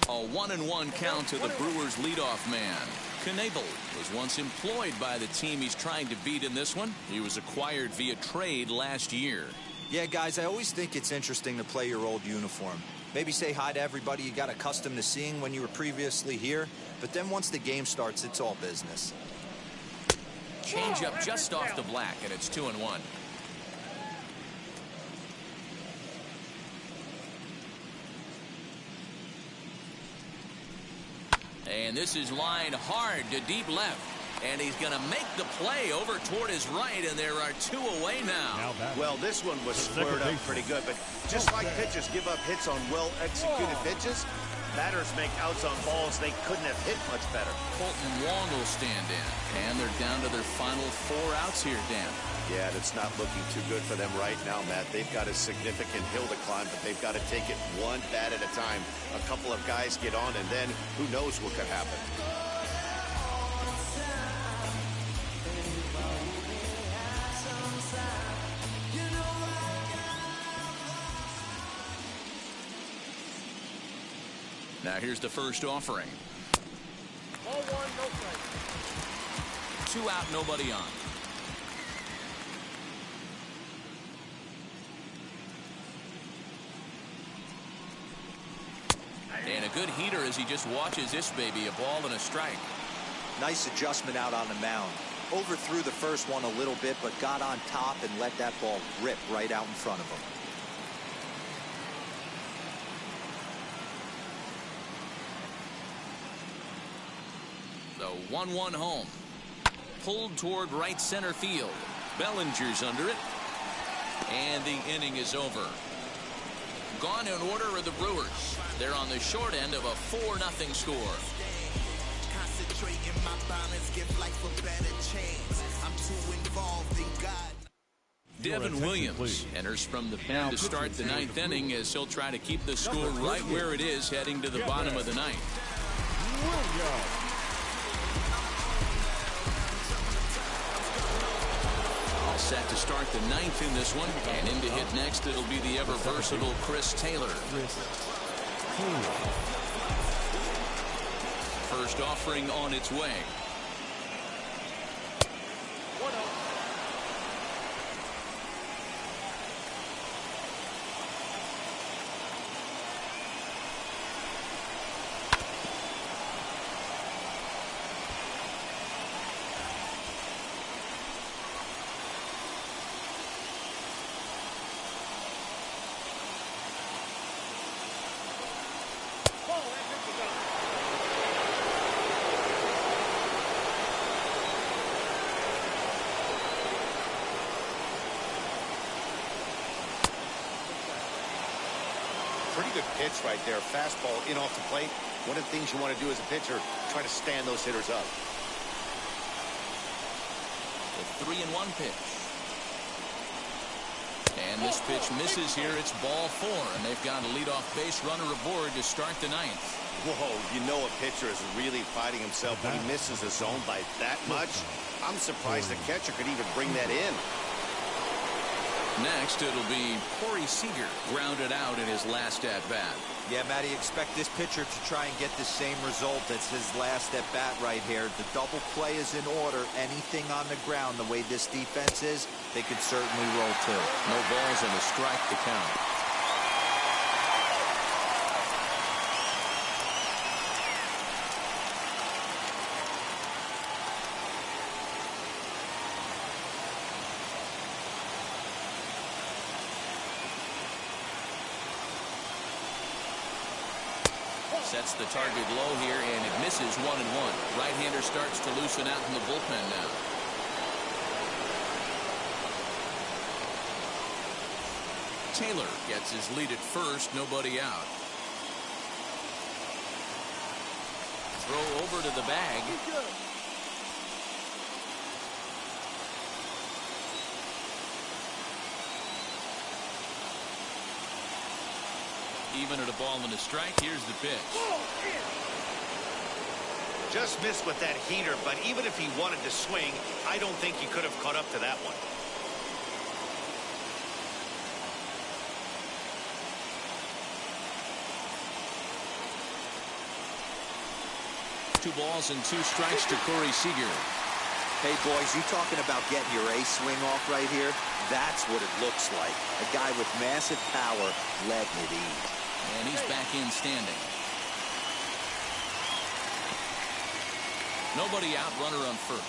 A 1-1 count to the Brewers leadoff man. Knebel was once employed by the team he's trying to beat in this one. He was acquired via trade last year. Yeah, guys, I always think it's interesting to play your old uniform. Maybe say hi to everybody you got accustomed to seeing when you were previously here. But then once the game starts, it's all business. Change up just off the black, and it's 2-1. And this is lined hard to deep left. And he's going to make the play over toward his right, and there are 2 away now. Well, this one was squared up pretty good, but just like pitchers give up hits on well-executed pitches, Batters make outs on balls they couldn't have hit much better. Colton Wong will stand in. And they're down to their final 4 outs here, Dan. Yeah, it's not looking too good for them right now, Matt. They've got a significant hill to climb, but they've got to take it one bat at a time. A couple of guys get on, and then who knows what could happen. Now here's the first offering. Ball 1, no strike. 2 out, nobody on. And a good heater as he just watches this baby, a ball and a strike. Nice adjustment out on the mound. Overthrew the first one a little bit, but got on top and let that ball rip right out in front of him. So 1-1 home. Pulled toward right center field. Bellinger's under it. And the inning is over. Gone in order are the Brewers. They're on the short end of a 4-0 score. Devin Williams enters from the pen to start the 9th inning as he'll try to keep the score right where it is heading to the bottom of the 9th. All set to start the 9th in this one, and in to hit next it'll be the ever versatile Chris Taylor. First offering on its way. 1-0. Pretty good pitch right there. Fastball in off the plate. One of the things you want to do as a pitcher, try to stand those hitters up. The 3-1 pitch. And this pitch misses here. It's ball 4, and they've got a leadoff base runner aboard to start the 9th. Whoa, you know a pitcher is really fighting himself when he misses the zone by that much. I'm surprised the catcher could even bring that in. Next, it'll be Corey Seager, grounded out in his last at-bat. Yeah, Matty, expect this pitcher to try and get the same result as his last at-bat right here. The double play is in order. Anything on the ground, the way this defense is, they could certainly roll too. No balls and a strike to count. Sets the target low here, and it misses 1-1. Right-hander starts to loosen out in the bullpen now. Taylor gets his lead at first, nobody out. Throw over to the bag. Even at a ball and a strike, here's the pitch. Just missed with that heater, but even if he wanted to swing, I don't think he could have caught up to that one. Two balls and 2 strikes to Corey Seager. Hey, boys, you talking about getting your ace swing off right here? That's what it looks like. A guy with massive power letting it eat. And he's back in standing. Nobody out, runner on first.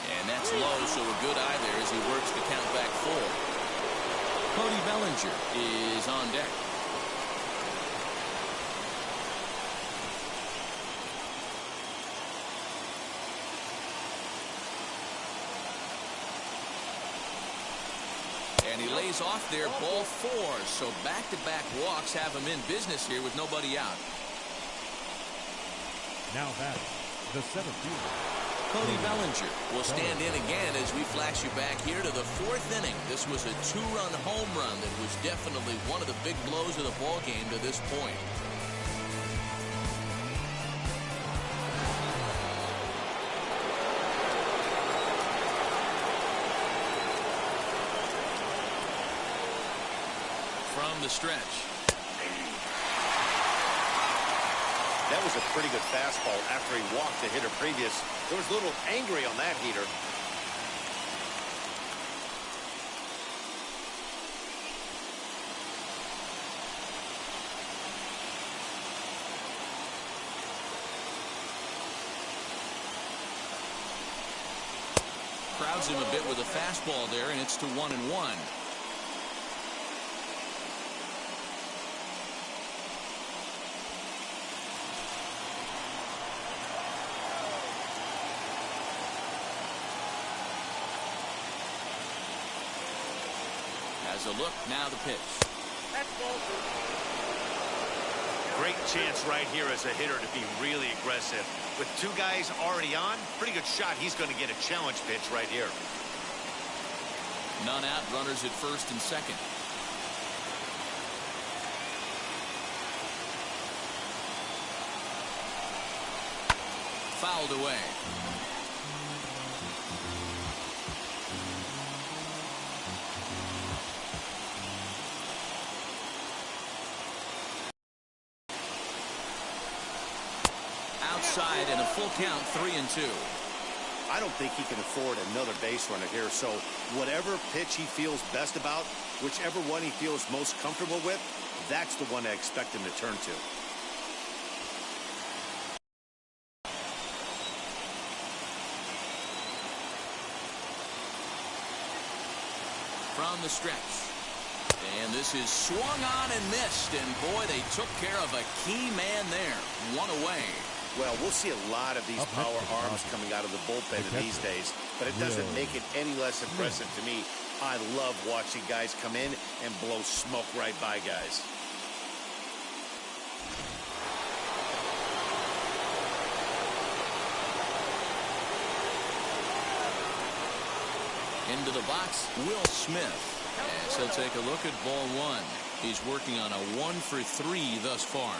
And that's low, so a good eye there as he works the count back 4. Cody Bellinger is on deck. And he lays off there, ball 4. So back-to-back walks have him in business here with nobody out. Now batting, the center fielder, Cody Bellinger will stand in again as we flash you back here to the 4th inning. This was a 2-run home run that was definitely one of the big blows of the ball game to this point. From the stretch. That was a pretty good fastball after he walked the hitter previous. There was a little angry on that heater. Crowds him a bit with a fastball there, and it's to 1-1. Has a look, now the pitch. That's ball 2. Great chance right here as a hitter to be really aggressive. With 2 guys already on, pretty good shot. He's going to get a challenge pitch right here. None out, runners at first and second. Fouled away. Outside and a full count, 3-2. I don't think he can afford another base runner here, so whatever pitch he feels best about, whichever one he feels most comfortable with, that's the one I expect him to turn to. From the stretch. And this is swung on and missed, and boy, they took care of a key man there. 1 away. Well, we'll see a lot of these power arms coming out of the bullpen in these days, but it doesn't make it any less impressive to me. I love watching guys come in and blow smoke right by guys. Into the box, Will Smith. As he'll take a look at ball 1. He's working on a 1-for-3 thus far.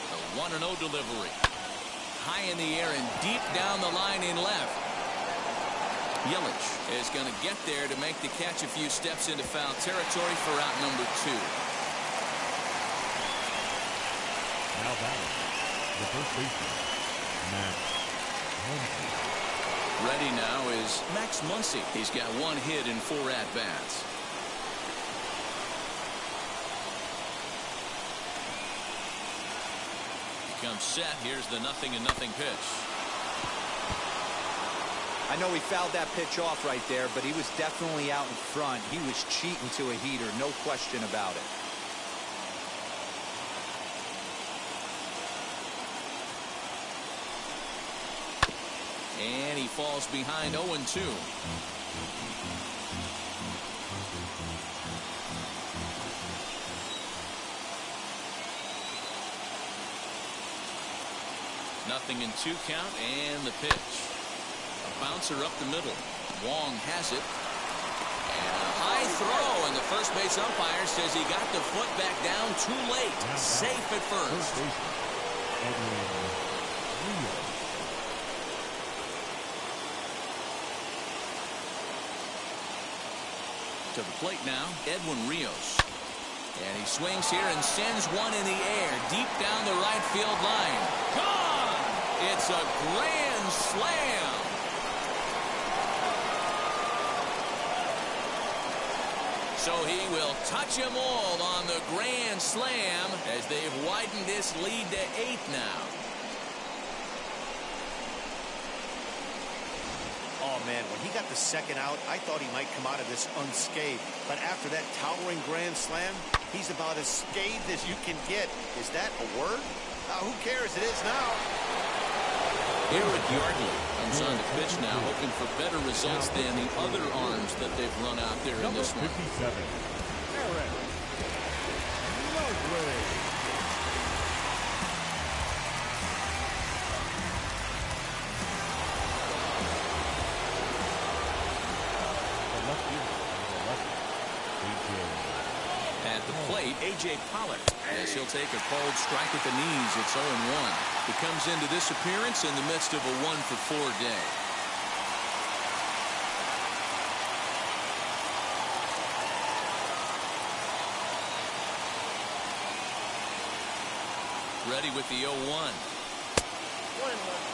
The 1-0 delivery. High in the air and deep down the line in left. Yelich is going to get there to make the catch a few steps into foul territory for out number 2. now batting, the first baseman, Max Muncy. Ready now is Max Muncy. He's got 1 hit in 4 at-bats. He comes set. Here's the 0-0 pitch. I know he fouled that pitch off right there, but he was definitely out in front. He was cheating to a heater, no question about it. And he falls behind 0-2. Nothing in 2 count, and the pitch. A bouncer up the middle. Wong has it. And a high throw, and the first base umpire says he got the foot back down too late. Safe at first. To the plate now, Edwin Rios. And he swings here and sends one in the air deep down the right field line. Gone! It's a grand slam. So he will touch them all on the grand slam as they've widened this lead to 8 now. Oh, man, when he got the second out, I thought he might come out of this unscathed. But after that towering grand slam, He's about as scathed as you can get. Is that a word? Who cares? It is now. Eric Yardley comes on the pitch now, hoping for better results than the other arms that they've run out there in this one. 57. Eric Yardley. At the plate, A.J. Pollock. Yes, he'll take a called strike at the knees. It's 0-1. He comes into this appearance in the midst of a 1-for-4 day. Ready with the 0-1. 1-1.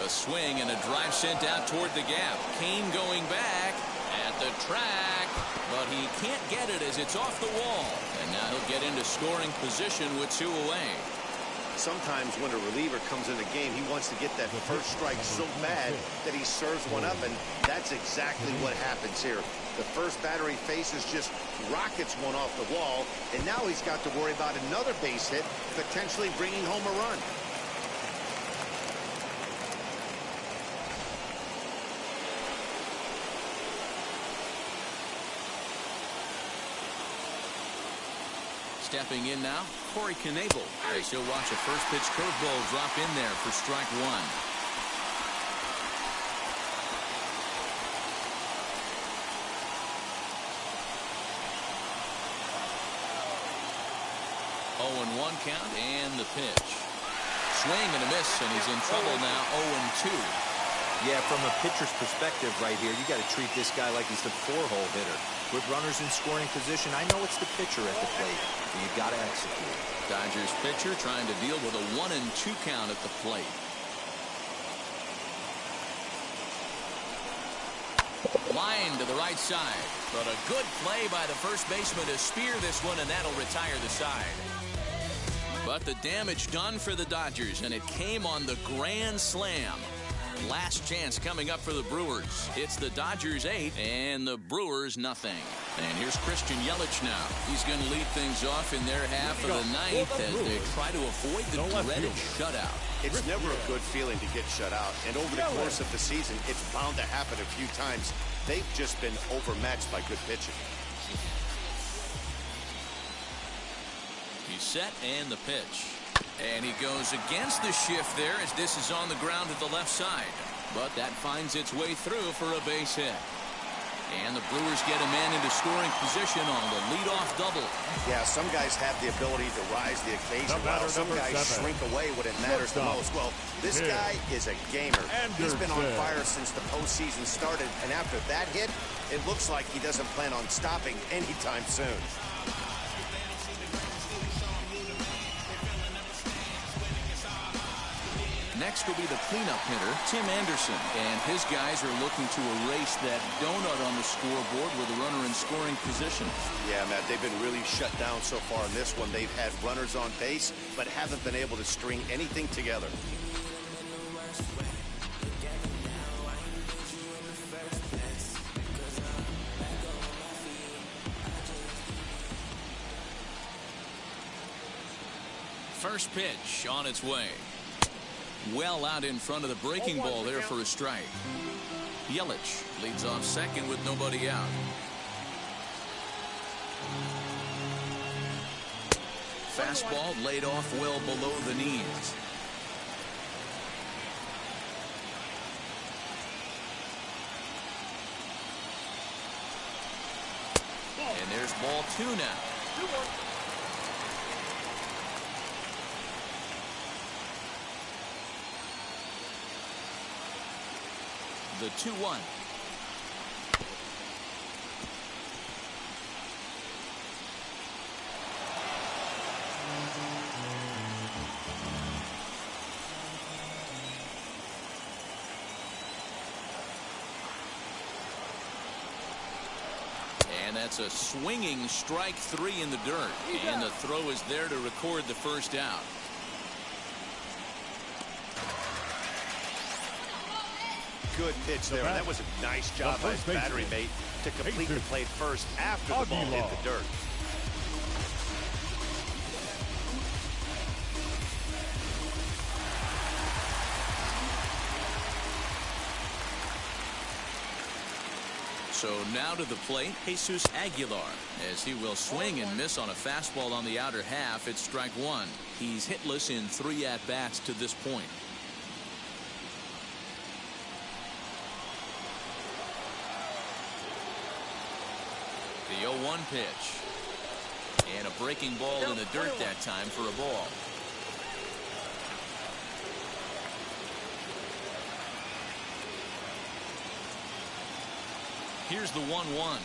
A swing and a drive sent out toward the gap. Kane going back at the track, but he can't get it as it's off the wall. And now he'll get into scoring position with 2 away. Sometimes when a reliever comes in the game, he wants to get that first strike so bad that he serves one up, and that's exactly what happens here. The first batter he faces just rockets one off the wall, and now he's got to worry about another base hit, potentially bringing home a run. Stepping in now, Corey Knebel. As he'll watch a first pitch curveball drop in there for strike 1. 0-1 count and the pitch. Swing and a miss, and he's in trouble now. 0-2. Yeah, from a pitcher's perspective right here, you got to treat this guy like he's the 4-hole hitter. With runners in scoring position, I know it's the pitcher at the plate, but you got to execute. Dodgers pitcher trying to deal with a 1-2 count at the plate. Line to the right side, but a good play by the first baseman to spear this one, and that'll retire the side. But the damage done for the Dodgers, and it came on the grand slam. Last chance coming up for the Brewers. It's the Dodgers 8 and the Brewers nothing. And here's Christian Yelich now. He's going to lead things off in their half of the ninth as they try to avoid the dreaded shutout. It's never a good feeling to get shut out, and over the course of the season, it's bound to happen a few times. They've just been overmatched by good pitching. He's set and the pitch. And he goes against the shift there as this is on the ground at the left side. But that finds its way through for a base hit. And the Brewers get a man into scoring position on the leadoff double. Yeah, some guys have the ability to rise the occasion, while some guys shrink away when it matters the most. Well, this guy is a gamer. He's been on fire since the postseason started, and after that hit, it looks like he doesn't plan on stopping anytime soon. Next will be the cleanup hitter, Tim Anderson. And his guys are looking to erase that donut on the scoreboard with a runner in scoring position. Yeah, Matt, they've been really shut down so far in this one. They've had runners on base, but haven't been able to string anything together. First pitch on its way. Well out in front of the breaking ball there for a strike. Yelich leads off second with nobody out. Fastball laid off well below the knees. And there's ball 2 now. 2-1. The 2-1. And that's a swinging strike 3 in the dirt. And the throw is there to record the first out. Good pitch there. That was a nice job by his battery mate to complete the play first after the ball hit the dirt. So now to the plate, Jesus Aguilar, as he will swing and miss on a fastball on the outer half. It's strike 1. He's hitless in 3 at-bats to this point. The 0-1 pitch. And a breaking ball in the dirt that time for a ball. Here's the 1-1.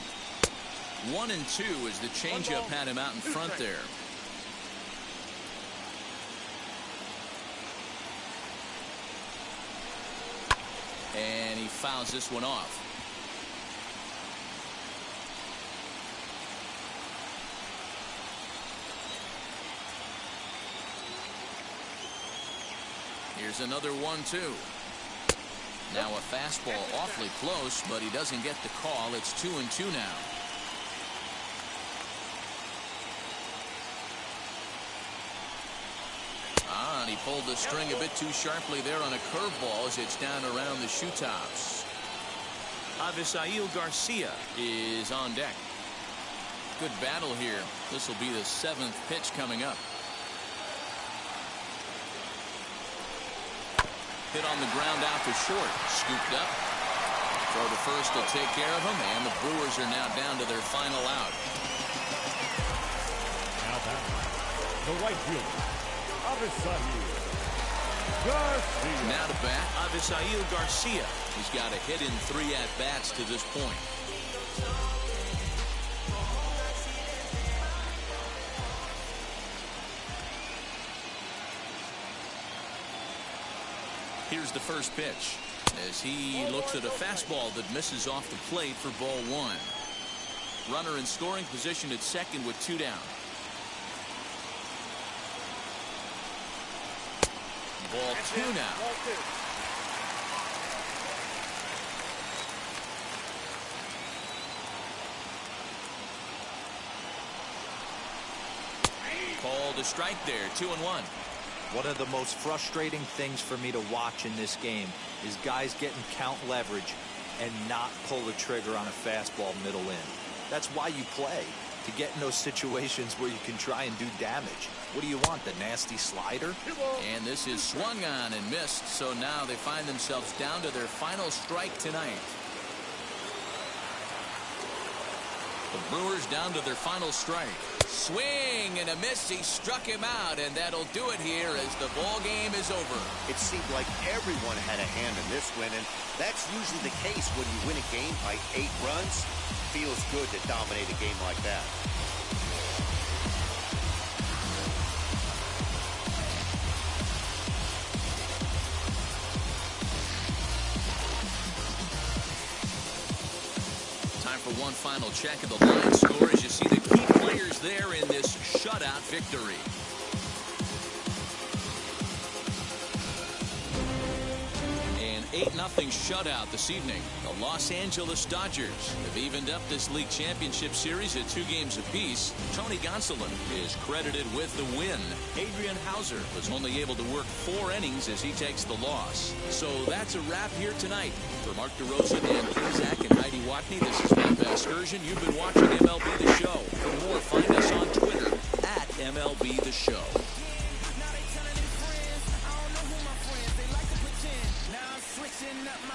1-2 as the changeup had him out in front there. And he fouls this one off. Here's another 1-2. Now a fastball awfully close, but he doesn't get the call. It's 2-2 now. And he pulled the string a bit too sharply there on a curveball as it's down around the shoe tops. Avisail Garcia is on deck. Good battle here. This will be the 7th pitch coming up. Hit on the ground out to short. Scooped up. Throw to first will take care of him, and the Brewers are now down to their final out. Now back, the right fielder, Avisail Garcia. Now to bat, Avisail Garcia. He's got a hit in 3 at-bats to this point. Here's the first pitch as he looks at a fastball that misses off the plate for ball 1. Runner in scoring position at second with 2 down. Ball 2 now. Called a strike there. 2-1. One of the most frustrating things for me to watch in this game is guys getting count leverage and not pull the trigger on a fastball middle in. That's why you play, to get in those situations where you can try and do damage. What do you want, the nasty slider? And this is swung on and missed, so now they find themselves down to their final strike tonight. The Brewers down to their final strike. Swing and a miss. He struck him out, and that'll do it here as the ball game is over. It seemed like everyone had a hand in this win, and that's usually the case when you win a game by 8 runs. Feels good to dominate a game like that. Time for one final check of the line score as you see the key players there in this shutout victory. An 8-0 shutout this evening. The Los Angeles Dodgers have evened up this league championship series at 2 games apiece. Tony Gonsolin is credited with the win. Adrian Hauser was only able to work 4 innings as he takes the loss. So that's a wrap here tonight. For Mark DeRosa, Dan Plezak, and Heidi Watney, this is Matt Vasgersian. You've been watching MLB The Show. For more, find us on Twitter at MLB The Show. Switching up my